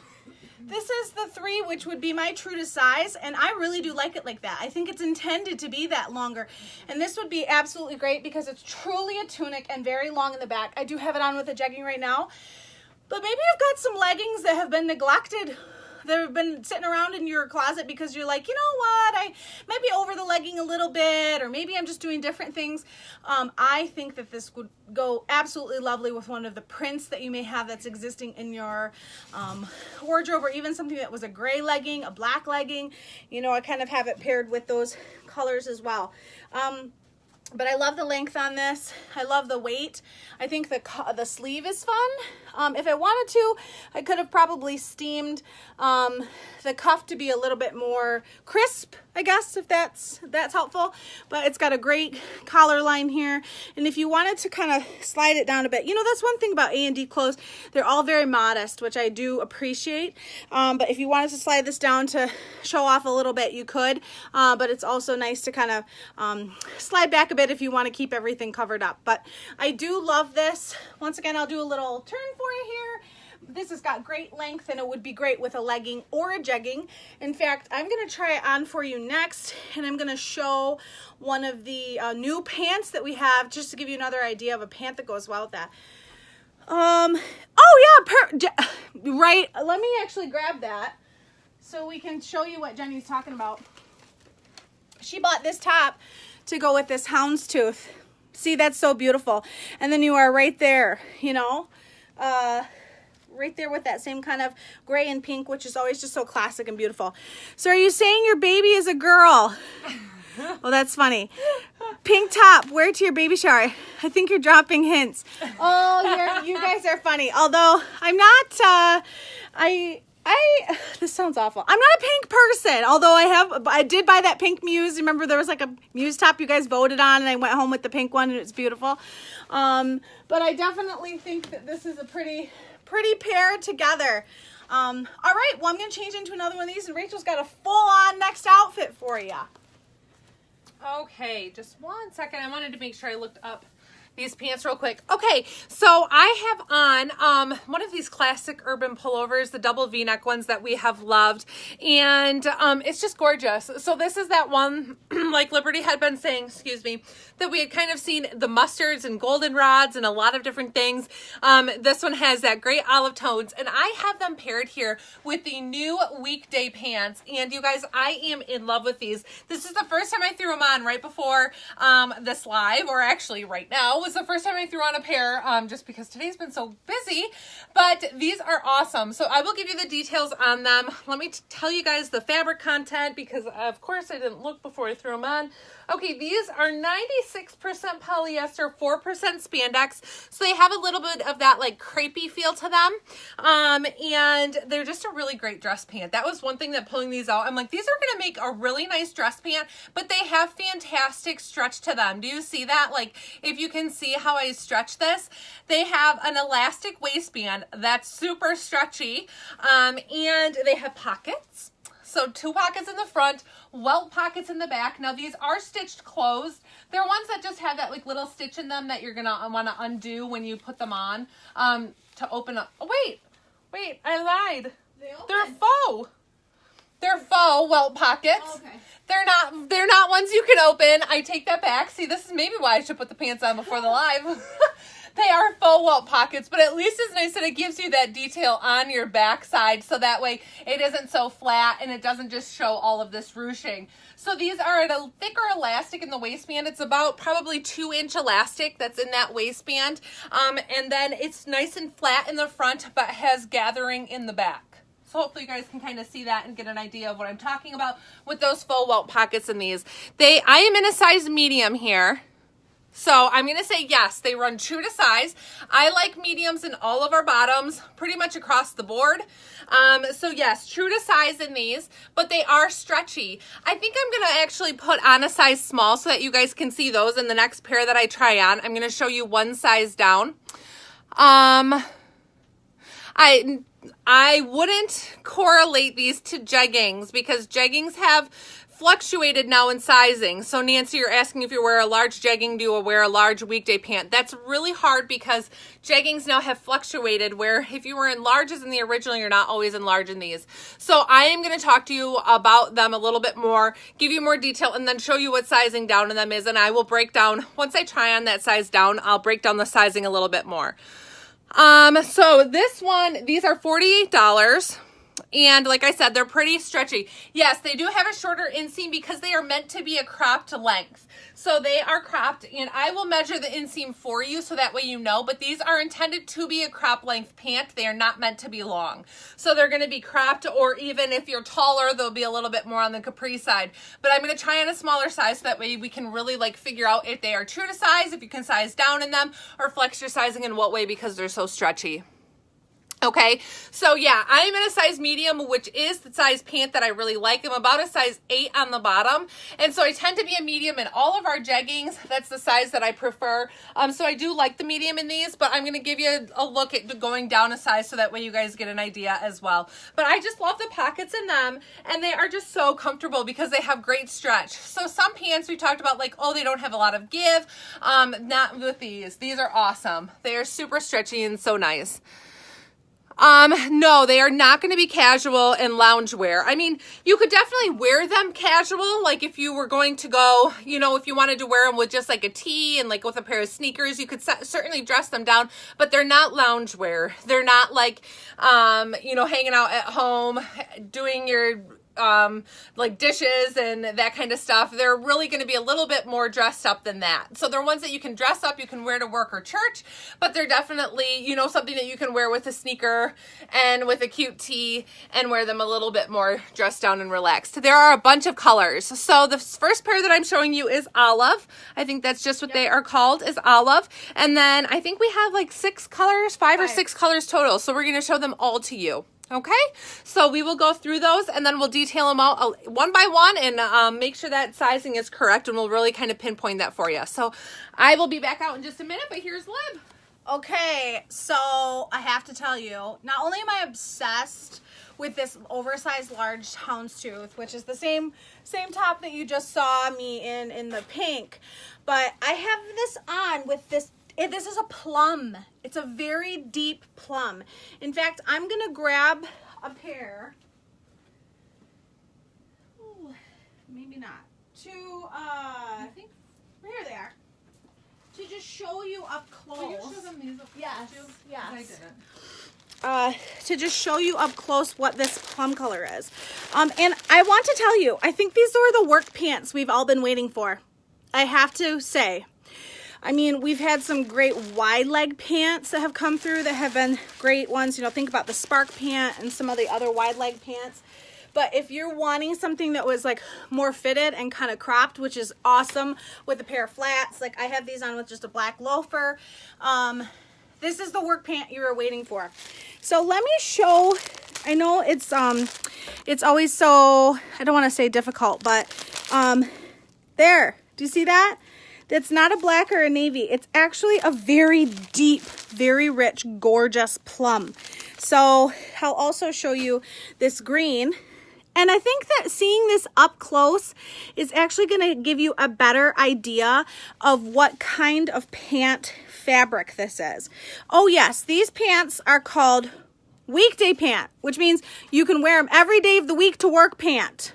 This is the 3, which would be my true to size, and I really do like it like that. I think it's intended to be that longer, and this would be absolutely great because it's truly a tunic and very long in the back. I do have it on with a jegging right now, but maybe you've got some leggings that have been neglected, that have been sitting around in your closet because you're like, you know what, I might be over the legging a little bit, or maybe I'm just doing different things. I think that this would go absolutely lovely with one of the prints that you may have that's existing in your wardrobe, or even something that was a gray legging, a black legging. You know, I kind of have it paired with those colors as well. But I love the length on this. I love the weight. I think the sleeve is fun. If I wanted to, I could have probably steamed the cuff to be a little bit more crisp, I guess, if that's helpful. But it's got a great collar line here. And if you wanted to kind of slide it down a bit, you know, that's one thing about A&D clothes. They're all very modest, which I do appreciate. But if you wanted to slide this down to show off a little bit, you could. But it's also nice to kind of slide back a bit if you want to keep everything covered up. But I do love this. Once again, I'll do a little turn for you here. This has got great length, and it would be great with a legging or a jegging. In fact, I'm going to try it on for you next, and I'm going to show one of the new pants that we have, just to give you another idea of a pant that goes well with that. Oh yeah, right. Let me actually grab that so we can show you what Jenny's talking about. She bought this top to go with this houndstooth. See, that's so beautiful. And then you are right there, you know, right there with that same kind of gray and pink, which is always just so classic and beautiful. So are you saying your baby is a girl? Well, that's funny. Pink top, wear it to your baby shower. I think you're dropping hints. Oh, you guys are funny. Although I'm not, this sounds awful. I'm not a pink person, although I did buy that pink Muse. Remember there was like a Muse top you guys voted on, and I went home with the pink one, and it's beautiful. But I definitely think that this is a pretty pair together. All right, well, I'm going to change into another one of these, and Rachel's got a full-on next outfit for you. Okay, just 1 second. I wanted to make sure I looked up these pants real quick. Okay, so I have on one of these classic urban pullovers, the double V-neck ones that we have loved, and it's just gorgeous. So this is that one, like Liberty had been saying, excuse me, that we had kind of seen the mustards and goldenrods and a lot of different things. This one has that great olive tones, and I have them paired here with the new Weekday Pants, and you guys, I am in love with these. This is the first time I threw them on right before this live, or actually right now, was the first time I threw on a pair, just because today's been so busy, but these are awesome. So I will give you the details on them. Let me tell you guys the fabric content, because of course I didn't look before I threw them on. Okay, these are 96% polyester, 4% spandex, so they have a little bit of that like crepey feel to them, and they're just a really great dress pant. That was one thing that pulling these out, I'm like, these are gonna make a really nice dress pant, but they have fantastic stretch to them. Do you see that? Like, if you can see how I stretch this, they have an elastic waistband that's super stretchy, and they have pockets. So 2 pockets in the front, welt pockets in the back. Now these are stitched closed. They're ones that just have that like little stitch in them that you're gonna want to undo when you put them on to open up. Oh wait, I lied. They're faux. They're faux welt pockets. Oh, okay. They're not ones you can open. I take that back. See, this is maybe why I should put the pants on before the live. They are faux welt pockets, but at least it's nice that it gives you that detail on your back side, so that way it isn't so flat and it doesn't just show all of this ruching. So these are at a thicker elastic in the waistband. It's about probably 2-inch elastic that's in that waistband, and then it's nice and flat in the front, but has gathering in the back. So hopefully you guys can kind of see that and get an idea of what I'm talking about with those faux welt pockets in these. I am in a size medium here. So I'm going to say yes, they run true to size. I like mediums in all of our bottoms, pretty much across the board. So yes, true to size in these, but they are stretchy. I think I'm going to actually put on a size small so that you guys can see those in the next pair that I try on. I'm going to show you one size down. I wouldn't correlate these to jeggings, because jeggings have fluctuated now in sizing. So Nancy, you're asking if you wear a large jegging, do you wear a large weekday pant? That's really hard because jeggings now have fluctuated, where if you were in larges in the original, you're not always in large in these. So I am going to talk to you about them a little bit more, give you more detail, and then show you what sizing down in them is. And I will break down, once I try on that size down, I'll break down the sizing a little bit more. So this one, these are $48. And like I said, they're pretty stretchy. Yes, they do have a shorter inseam because they are meant to be a cropped length. So they are cropped, and I will measure the inseam for you so that way you know, but these are intended to be a crop length pant. They are not meant to be long. So they're going to be cropped, or even if you're taller, they'll be a little bit more on the capri side. But I'm going to try on a smaller size so that way we can really like figure out if they are true to size, if you can size down in them, or flex your sizing in what way because they're so stretchy. Okay, so yeah, I'm in a size medium, which is the size pant that I really like. I'm about a size 8 on the bottom, and so I tend to be a medium in all of our jeggings. That's the size that I prefer. So I do like the medium in these, but I'm going to give you a look at going down a size so that way you guys get an idea as well. But I just love the pockets in them, and they are just so comfortable because they have great stretch. So some pants we talked about, like, oh, they don't have a lot of give. Not with these. These are awesome. They are super stretchy and so nice. No, they are not going to be casual and loungewear. I mean, you could definitely wear them casual, like if you were going to go, you know, if you wanted to wear them with just like a tee and like with a pair of sneakers, you could certainly dress them down, but they're not loungewear. They're not like, you know, hanging out at home, doing your like dishes and that kind of stuff. They're really going to be a little bit more dressed up than that. So they're ones that you can dress up, you can wear to work or church, but they're definitely, you know, something that you can wear with a sneaker and with a cute tee and wear them a little bit more dressed down and relaxed. There are a bunch of colors. So the first pair that I'm showing you is olive. I think that's just what they are called, is olive. And then I think we have like 6 colors, 5 or 6 colors total. So we're going to show them all to you. Okay, so we will go through those and then we'll detail them out one by one and make sure that sizing is correct, and we'll really kind of pinpoint that for you. So I will be back out in just a minute, but here's Lib. Okay, so I have to tell you, not only am I obsessed with this oversized large houndstooth, which is the same top that you just saw me in the pink, but I have this on with this. This is a plum. It's a very deep plum. In fact, I'm gonna grab a pair. Ooh, maybe not. I think here they are. To just show you up close. Will you show them these up yes, too? yes. I didn't. To just show you up close what this plum color is. And I want to tell you, I think these are the work pants we've all been waiting for. I have to say. I mean, we've had some great wide leg pants that have come through that have been great ones. You know, think about the Spark pant and some of the other wide leg pants. But if you're wanting something that was like more fitted and kind of cropped, which is awesome with a pair of flats, like I have these on with just a black loafer. This is the work pant you were waiting for. So let me show, I know it's always so, I don't want to say difficult, but there, do you see that? That's not a black or a navy. It's actually a very deep, very rich, gorgeous plum. So I'll also show you this green. And I think that seeing this up close is actually going to give you a better idea of what kind of pant fabric this is. Oh yes, these pants are called Weekday Pant, which means you can wear them every day of the week to work pant.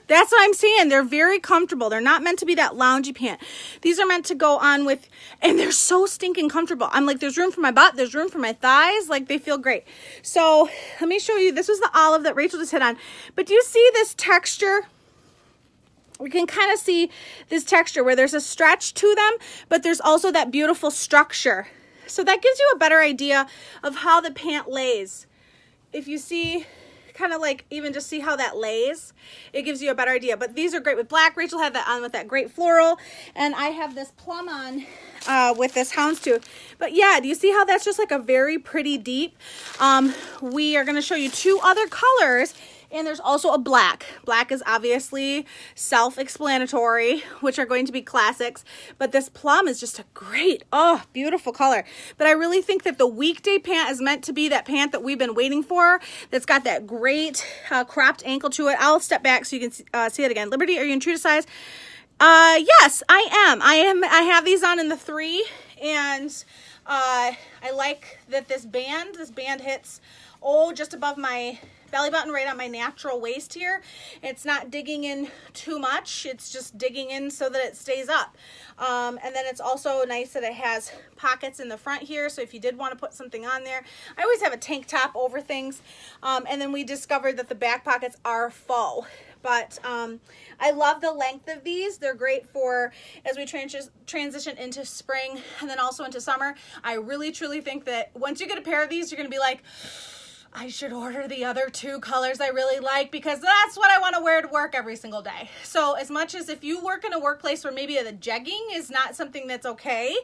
That's what I'm saying. They're very comfortable. They're not meant to be that loungy pant. These are meant to go on with, and they're so stinking comfortable. I'm like, there's room for my butt. There's room for my thighs. Like, they feel great. So let me show you. This was the olive that Rachel just hit on. But do you see this texture? We can kind of see this texture where there's a stretch to them, but there's also that beautiful structure. So that gives you a better idea of how the pant lays. If you see, kind of like even just see how that lays, it gives you a better idea. But these are great with black. Rachel had that on with that great floral, and I have this plum on with this houndstooth. But yeah, do you see how that's just like a very pretty deep? We are going to show you 2 other colors, and there's also a black. Black is obviously self-explanatory, which are going to be classics, but this plum is just a great, oh, beautiful color. But I really think that the Weekday Pant is meant to be that pant that we've been waiting for, that's got that great cropped ankle to it. I'll step back so you can see it again. Liberty, are you in true to size? Yes, I am. I have these on in the 3, and I like that this band hits, just above my belly button, right on my natural waist here. It's not digging in too much. It's just digging in so that it stays up. And then it's also nice that it has pockets in the front here. So if you did want to put something on there, I always have a tank top over things. And then we discovered that the back pockets are full. But I love the length of these. They're great for as we transition into spring and then also into summer. I really, truly think that once you get a pair of these, you're going to be like, I should order the other 2 colors I really like, because that's what I want to wear to work every single day. So as much as if you work in a workplace where maybe the jegging is not something that's okay, you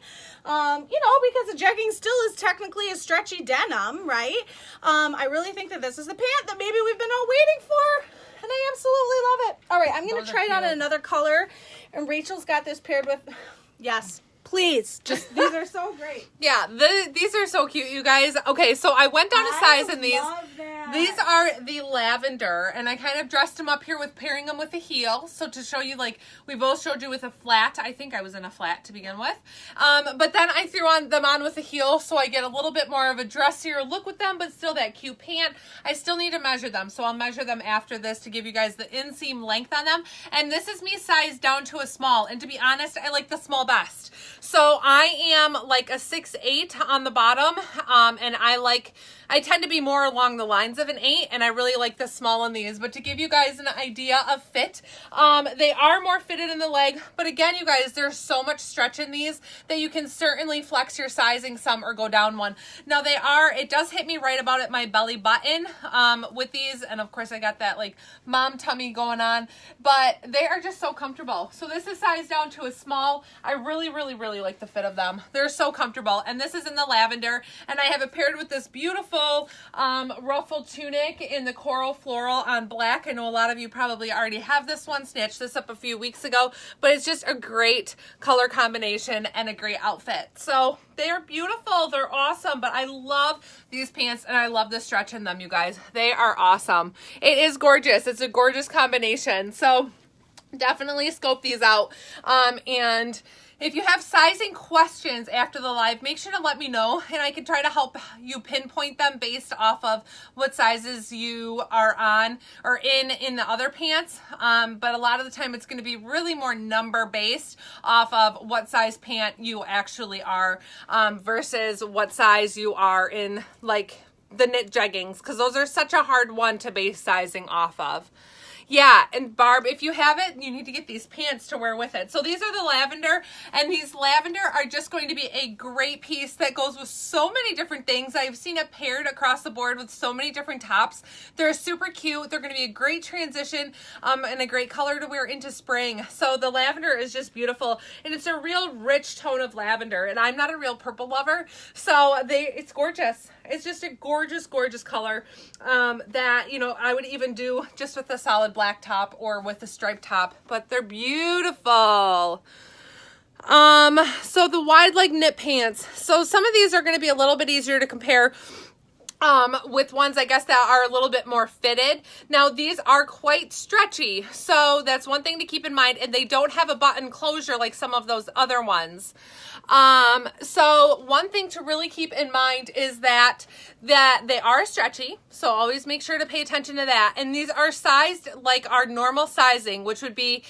know, because the jegging still is technically a stretchy denim, right? I really think that this is the pant that maybe we've been all waiting for, and I absolutely love it. All right, I'm going to try it on in another color, and Rachel's got this paired with, yes. Please, just these are so great. Yeah, these are so cute, you guys. Okay, so I went down a size in these. These are the lavender, and I kind of dressed them up here with pairing them with a heel. So to show you, like, we both showed you with a flat. I think I was in a flat to begin with. But then I threw them on with a heel, so I get a little bit more of a dressier look with them, but still that cute pant. I still need to measure them, so I'll measure them after this to give you guys the inseam length on them. And this is me sized down to a small, and to be honest, I like the small best. So I am like a 6'8" on the bottom, and I tend to be more along the lines size of an 8, and I really like the small in these. But to give you guys an idea of fit, they are more fitted in the leg, but again, you guys, there's so much stretch in these that you can certainly flex your sizing some or go down one. Now it does hit me right about at my belly button with these, and of course I got that like mom tummy going on, but they are just so comfortable. So this is sized down to a small. I really, really, really like the fit of them. They're so comfortable, and this is in the lavender, and I have it paired with this beautiful ruffle tunic in the coral floral on black. I know a lot of you probably already have this one, snatched this up a few weeks ago, but it's just a great color combination and a great outfit. So they're beautiful, they're awesome, but I love these pants and I love the stretch in them, you guys. They are awesome. It is gorgeous. It's a gorgeous combination. So definitely scope these out. And if you have sizing questions after the live, make sure to let me know, and I can try to help you pinpoint them based off of what sizes you are on or in the other pants. But a lot of the time it's going to be really more number based off of what size pant you actually are versus what size you are in, like the knit jeggings, because those are such a hard one to base sizing off of. Yeah, and Barb, if you have it, you need to get these pants to wear with it. So these are the lavender, and these lavender are just going to be a great piece that goes with so many different things. I've seen it paired across the board with so many different tops. They're super cute. They're going to be a great transition and a great color to wear into spring. So the lavender is just beautiful, and it's a real rich tone of lavender, and I'm not a real purple lover, so it's gorgeous. It's just a gorgeous, gorgeous color that, you know, I would even do just with a solid black top or with a striped top, but they're beautiful. So the wide leg knit pants. So some of these are going to be a little bit easier to compare with ones, I guess, that are a little bit more fitted. Now, these are quite stretchy, so that's one thing to keep in mind, and they don't have a button closure like some of those other ones. So one thing to really keep in mind is that they are stretchy, so always make sure to pay attention to that. And these are sized like our normal sizing, which would be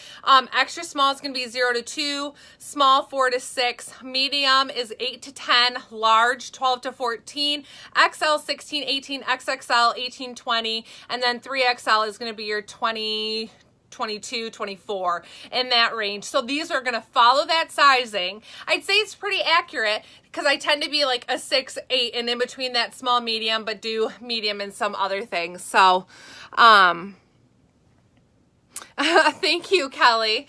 extra small is going to be 0 to 2, small 4 to 6, medium is 8 to 10, large 12 to 14, XL 16, 18, XXL 18, 20, and then 3XL is going to be your 20, 22, 24, in that range. So these are going to follow that sizing. I'd say it's pretty accurate because I tend to be like a 6, 8 and in between that small medium, but do medium in some other things. So, thank you, Kelly.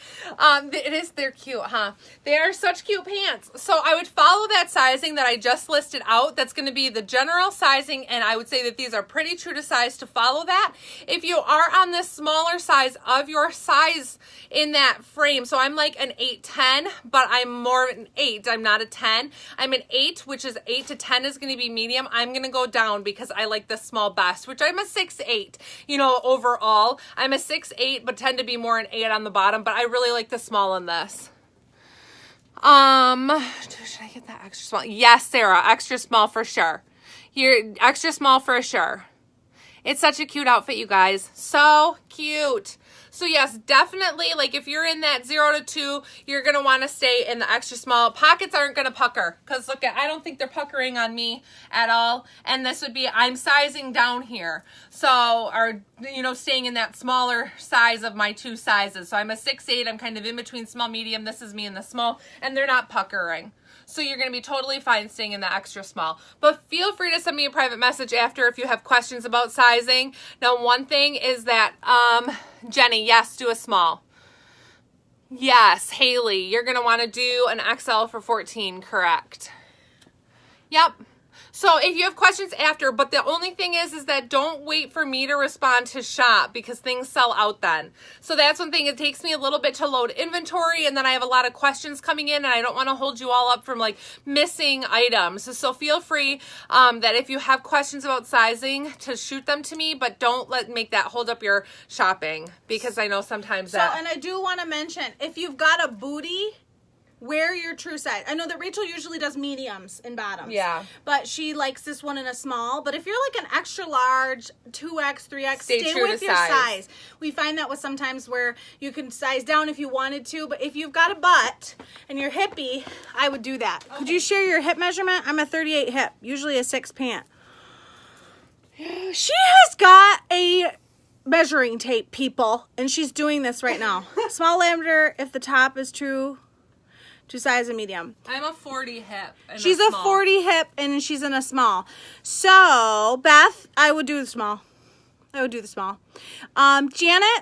They're cute, huh? They are such cute pants. So I would follow that sizing that I just listed out. That's going to be the general sizing, and I would say that these are pretty true to size to follow that. If you are on the smaller size of your size in that frame, so I'm like an 8-10, but I'm more an 8. I'm not a 10. I'm an 8, which is 8 to 10 is going to be medium. I'm going to go down because I like the small best, which I'm a 6-8, you know, overall. I'm a 6-8, but tend to be more an 8 on the bottom, but I really like the small in this. Should I get that extra small? Yes, Sarah, extra small for sure. You're extra small for sure. It's such a cute outfit, you guys. So cute. So yes, definitely, like if you're in that 0 to 2, you're going to want to stay in the extra small. Pockets aren't going to pucker because look, I don't think they're puckering on me at all. And this would be, I'm sizing down here. So, or, you know, staying in that smaller size of my two sizes. So I'm a 6'8", I'm kind of in between small, medium. This is me in the small, and they're not puckering. So you're going to be totally fine staying in the extra small. But feel free to send me a private message after if you have questions about sizing. Now, one thing is that, Jenny, yes, do a small. Yes, Haley, you're going to want to do an XL for 14, correct? Yep. So if you have questions after, but the only thing is that don't wait for me to respond to shop because things sell out then. So that's one thing. It takes me a little bit to load inventory, and then I have a lot of questions coming in, and I don't want to hold you all up from like missing items. So feel free that if you have questions about sizing to shoot them to me, but don't make that hold up your shopping because I know sometimes that. And I do want to mention, if you've got a booty, wear your true size. I know that Rachel usually does mediums and bottoms. Yeah. But she likes this one in a small. But if you're like an extra large, 2X, 3X, stay with your size. We find that with sometimes where you can size down if you wanted to. But if you've got a butt and you're hippie, I would do that. Okay. Could you share your hip measurement? I'm a 38 hip, usually a 6 pant. She has got a measuring tape, people, and she's doing this right now. Small lavender if the top is true to size and medium. I'm a 40 hip. She's a 40 hip and she's in a small. So, Beth, I would do the small. Janet,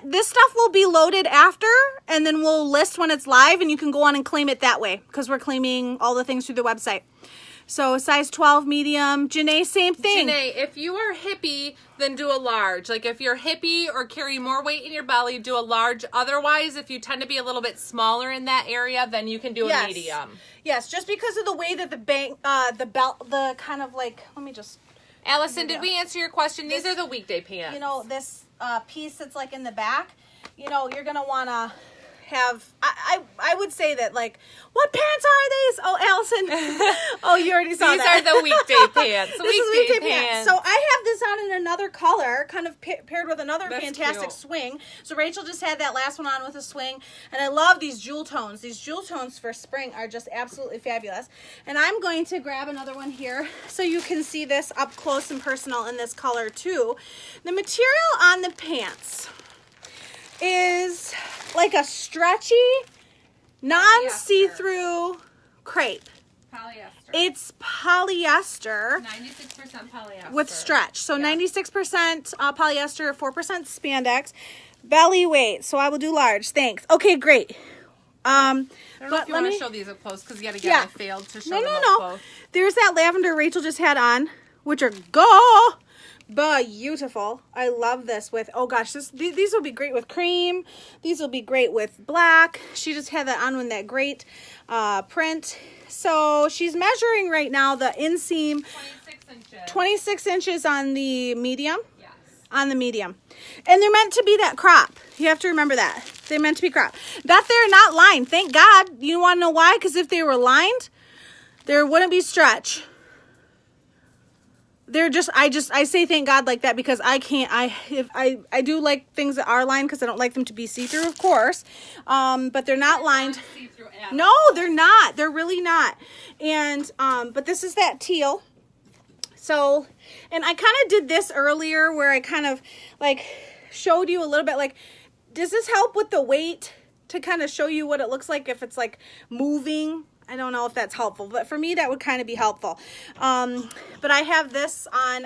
this stuff will be loaded after, and then we'll list when it's live, and you can go on and claim it that way, because we're claiming all the things through the website. So size 12 medium. Janae, same thing. Janae, if you are hippie, then do a large. Like if you're hippie or carry more weight in your belly, do a large. Otherwise, if you tend to be a little bit smaller in that area, then you can do a medium. Yes, just because of the way that the belt, the kind of like, let me just... Allison, did we answer your question? These are the weekday pants. You know, this piece that's like in the back, you know, you're going to want to have, I would say that, like, what pants are these? Oh, Allison. Oh, you already saw these that. These are the weekday pants. This is weekday pants. So I have this on in another color, kind of paired with another fantastic swing. So Rachel just had that last one on with a swing. And I love these jewel tones. These jewel tones for spring are just absolutely fabulous. And I'm going to grab another one here so you can see this up close and personal in this color too. The material on the pants is like a stretchy, non-see-through crepe. Polyester. It's polyester. 96% polyester. With stretch. So 96% polyester, 4% spandex. Belly weight. So I will do large. Thanks. Okay, great. I don't know if you want to show these up close because yet again I failed to show them up close. There's that lavender Rachel just had on, which are beautiful. I love this with, oh gosh, these will be great with cream. These will be great with black. She just had that on with that great print. So she's measuring right now the inseam 26 inches on the medium. Yes. On the medium. And they're meant to be that crop. You have to remember that. They're meant to be crop. That they're not lined. Thank God. You want to know why? Because if they were lined, there wouldn't be stretch. They're just, I say thank God like that because I can't, I do like things that are lined because I don't like them to be see-through, of course. But they're not lined. No, they're not. They're really not. And, but this is that teal. So, and I kind of did this earlier where I kind of like showed you a little bit, like, does this help with the weight to kind of show you what it looks like if it's like moving? I don't know if that's helpful, but for me, that would kind of be helpful. But I have this on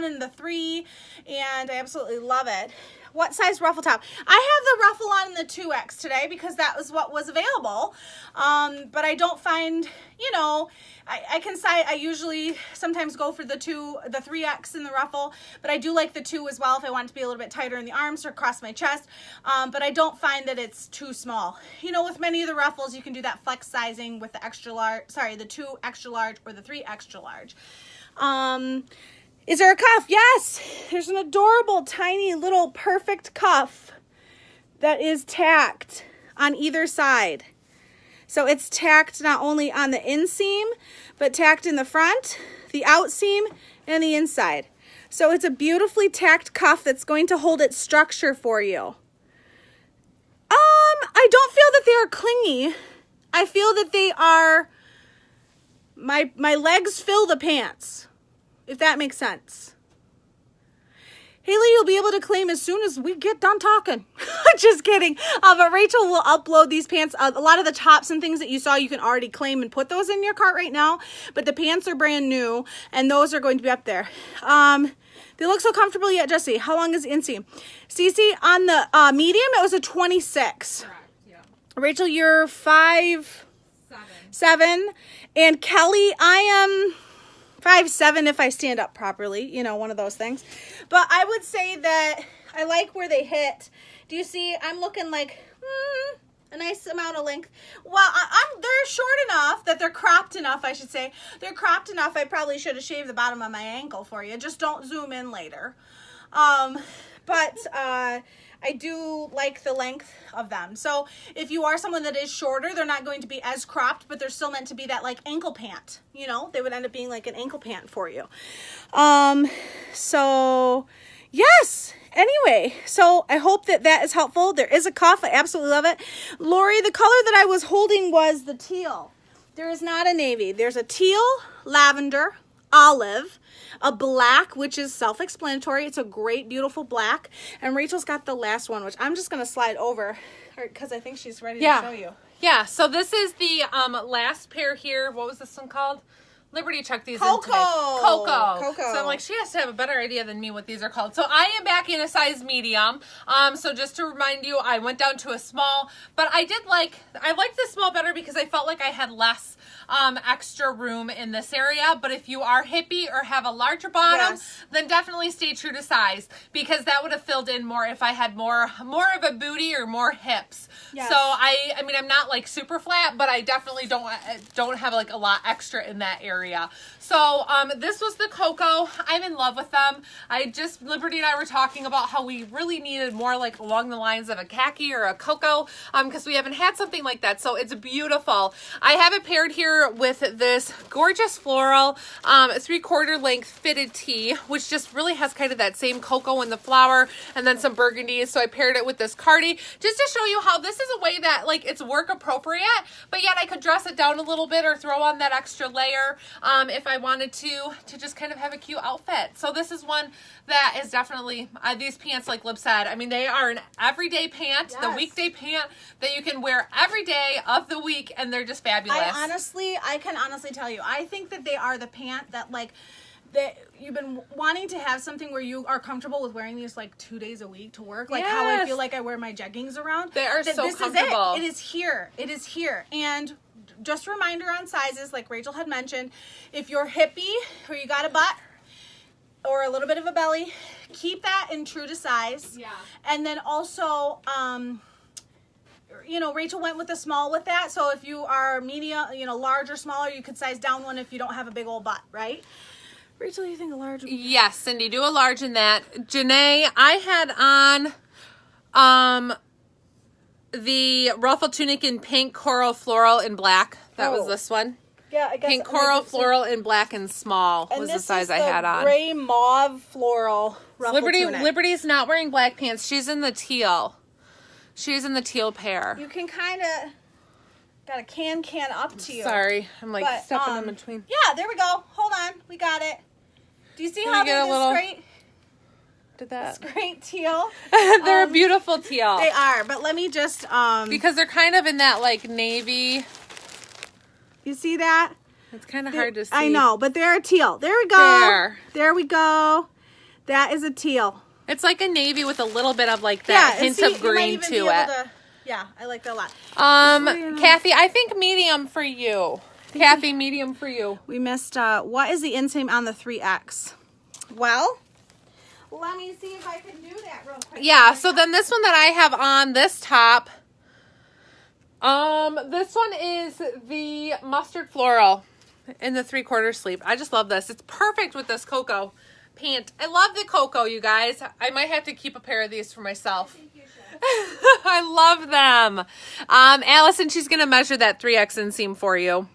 in the 3, and I absolutely love it. What size ruffle top? I have the ruffle on in the 2X today because that was what was available. But I don't find, you know, I usually sometimes go for the 3X in the ruffle, but I do like the 2 as well if I want it to be a little bit tighter in the arms or across my chest. But I don't find that it's too small. You know, with many of the ruffles, you can do that flex sizing with the extra large, sorry, the 2 extra large or the 3 extra large. Is there a cuff? Yes. There's an adorable, tiny, little perfect cuff that is tacked on either side. So it's tacked not only on the inseam, but tacked in the front, the outseam, and the inside. So it's a beautifully tacked cuff that's going to hold its structure for you. I don't feel that they are clingy. I feel that they are, my legs fill the pants. If that makes sense. Haley, you'll be able to claim as soon as we get done talking. Just kidding. But Rachel will upload these pants. A lot of the tops and things that you saw, you can already claim and put those in your cart right now. But the pants are brand new, and those are going to be up there. They look so comfortable yet, Jesse. How long is inseam? Cece, on the medium, it was a 26. Correct, yeah. Rachel, you're 5'7". And Kelly, I am 5'7" if I stand up properly, you know, one of those things. But I would say that I like where they hit. Do you see? I'm looking like a nice amount of length. Well, they're short enough that they're cropped enough, I should say. They're cropped enough. I probably should have shaved the bottom of my ankle for you. Just don't zoom in later. But I do like the length of them. So if you are someone that is shorter, they're not going to be as cropped, but they're still meant to be that like ankle pant, you know, they would end up being like an ankle pant for you. So yes, anyway, so I hope that that is helpful. There is a cuff. I absolutely love it. Lori, the color that I was holding was the teal. There is not a navy. There's a teal, lavender, olive, a black, which is self-explanatory. It's a great, beautiful black. And Rachel's got the last one, which I'm just going to slide over because I think she's ready to show you. Yeah, so this is the last pair here. What was this one called? Liberty checked these Cocoa. in today. Cocoa. So I'm like, she has to have a better idea than me what these are called. So I am back in a size medium. So just to remind you, I went down to a small, but I liked the small better because I felt like I had less extra room in this area. But if you are hippie or have a larger bottom, then definitely stay true to size, because that would have filled in more if I had more of a booty or more hips. Yes. So I mean, I'm not like super flat, but I definitely don't have like a lot extra in that area. So this was the Cocoa. I'm in love with them. Liberty and I were talking about how we really needed more like along the lines of a khaki or a Cocoa, because we haven't had something like that. So it's beautiful. I have it paired here with this gorgeous Floral 3/4 length fitted tee, which just really has kind of that same Cocoa in the flower and then some burgundies. So I paired it with this cardi just to show you how this is a way that like it's work appropriate, but yet I could dress it down a little bit or throw on that extra layer if I wanted to just kind of have a cute outfit. So this is one that is definitely, these pants, like Lib said, I mean, they are an everyday pant, the weekday pant that you can wear every day of the week, and they're just fabulous. I can honestly tell you, I think that they are the pant that like, that you've been wanting to have something where you are comfortable with wearing these like 2 days a week to work, like how I feel like I wear my jeggings around. They are so comfortable. It is here. It is here. And just a reminder on sizes, like Rachel had mentioned, if you're hippie or you got a butt or a little bit of a belly, keep that in true to size. Yeah. And then also, you know, Rachel went with the small with that. So if you are medium, you know, large or smaller, you could size down one if you don't have a big old butt, right? Rachel, you think a large? Yes, Cindy, do a large in that. Janae, I had on the Ruffle tunic in pink, coral, floral, and black. That was this one. Yeah, I guess. Pink, coral, floral, and black and small was the size I had on. Gray mauve floral Ruffle tunic. Liberty's not wearing black pants. She's in the teal. She's in the teal pair. You can kind of got a can up to you. Sorry, I'm like stepping in between. Yeah, there we go. Hold on, we got it. Do you see how this is great? Did that? It's great teal. They're a beautiful teal. They are, but let me just because they're kind of in that like navy. You see that? It's kind of hard to see. I know, but they're a teal. There we go. There we go. That is a teal. It's like a navy with a little bit of like that hint of green to it. Yeah, I like that a lot. Kathy, I think medium for you. Kathy, medium for you. We missed, what is the inseam on the 3X? Well, let me see if I can do that real quick. Yeah, so then this one that I have on this top, this one is the mustard floral in the 3/4 sleeve. I just love this. It's perfect with this Cocoa pant. I love the Cocoa, you guys. I might have to keep a pair of these for myself. I love them. Allison, she's going to measure that 3X inseam for you.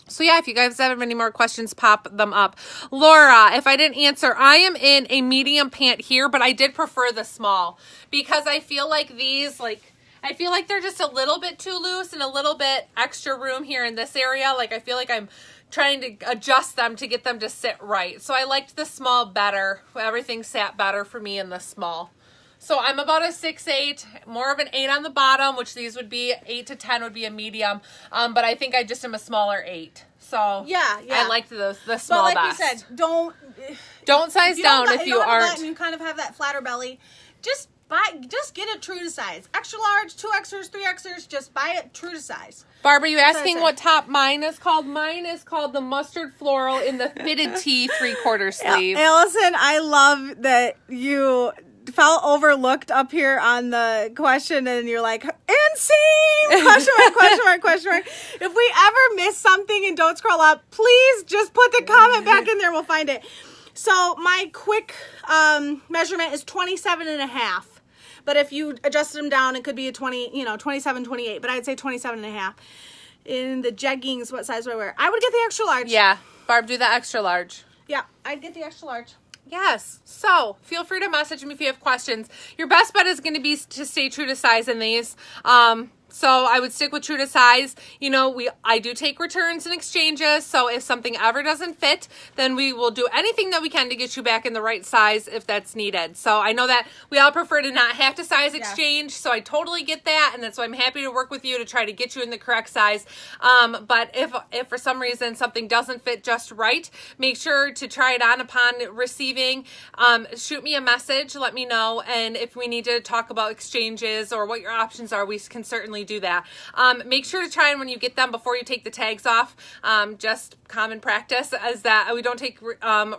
So yeah, if you guys have any more questions, pop them up. Laura, if I didn't answer, I am in a medium pant here, but I did prefer the small because I feel like these, I feel like they're just a little bit too loose and a little bit extra room here in this area. Like I feel like I'm trying to adjust them to get them to sit right. So I liked the small better. Everything sat better for me in the small. So I'm about a 6'8", more of an 8 on the bottom, which these would be 8 to 10 would be a medium. But I think I just am a smaller 8. So yeah. I liked the small but like best. you said, don't size down if you aren't. And you kind of have that flatter belly. Just get it true to size. Extra large, 2Xers, 3Xers, just buy it true to size. Barb, are you asking what top mine is called? Mine is called the mustard floral in the fitted tee 3/4 sleeve. Allison, I love that you felt overlooked up here on the question and you're like, inseam! Question mark, question mark, question mark. If we ever miss something and don't scroll up, please just put the comment back in there and we'll find it. So my quick measurement is 27.5. But if you adjusted them down, it could be a 27, 28. But I'd say 27.5. In the jeggings, what size do I wear? I would get the extra large. Yeah. Barb, do the extra large. Yeah, I'd get the extra large. Yes. So feel free to message me if you have questions. Your best bet is going to be to stay true to size in these. So I would stick with true to size. You know, I do take returns and exchanges. So if something ever doesn't fit, then we will do anything that we can to get you back in the right size if that's needed. So I know that we all prefer to not have to size exchange. So I totally get that. And that's why I'm happy to work with you to try to get you in the correct size. But if for some reason something doesn't fit just right, make sure to try it on upon receiving. Shoot me a message, let me know. And if we need to talk about exchanges or what your options are, we can certainly do that. Make sure to try and when you get them before you take the tags off. Just common practice is that we don't take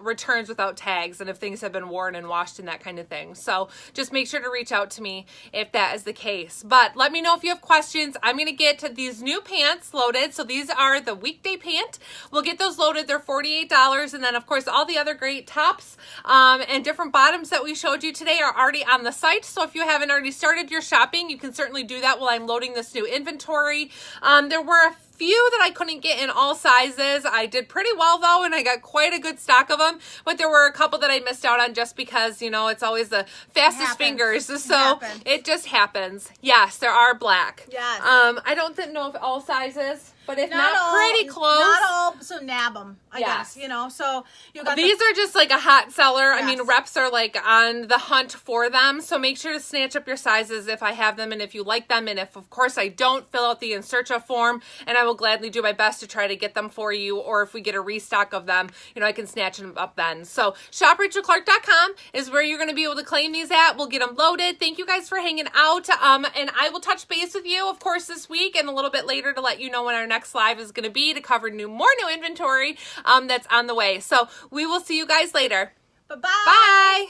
returns without tags and if things have been worn and washed and that kind of thing. So just make sure to reach out to me if that is the case. But let me know if you have questions. I'm going to get these new pants loaded. So these are the Weekday Pant. We'll get those loaded. They're $48. And then of course all the other great tops and different bottoms that we showed you today are already on the site. So if you haven't already started your shopping, you can certainly do that while I'm loading this new inventory. There were a few that I couldn't get in all sizes. I did pretty well though, and I got quite a good stock of them, but there were a couple that I missed out on just because, you know, it's always the fastest fingers. So it just happens. Yes, there are black. Yes. I don't know if all sizes, but if not all, pretty close. Not all, so nab them, I guess, you know. So you got these are just like a hot seller. Yes. I mean, reps are like on the hunt for them. So make sure to snatch up your sizes if I have them and if you like them. And if, of course, I don't, fill out the in search of form and I will gladly do my best to try to get them for you. Or if we get a restock of them, you know, I can snatch them up then. So shoprachelclark.com is where you're going to be able to claim these at. We'll get them loaded. Thank you guys for hanging out. And I will touch base with you, of course, this week and a little bit later to let you know when our next live is going to be to cover more new inventory that's on the way. So we will see you guys later. Bye-bye. Bye.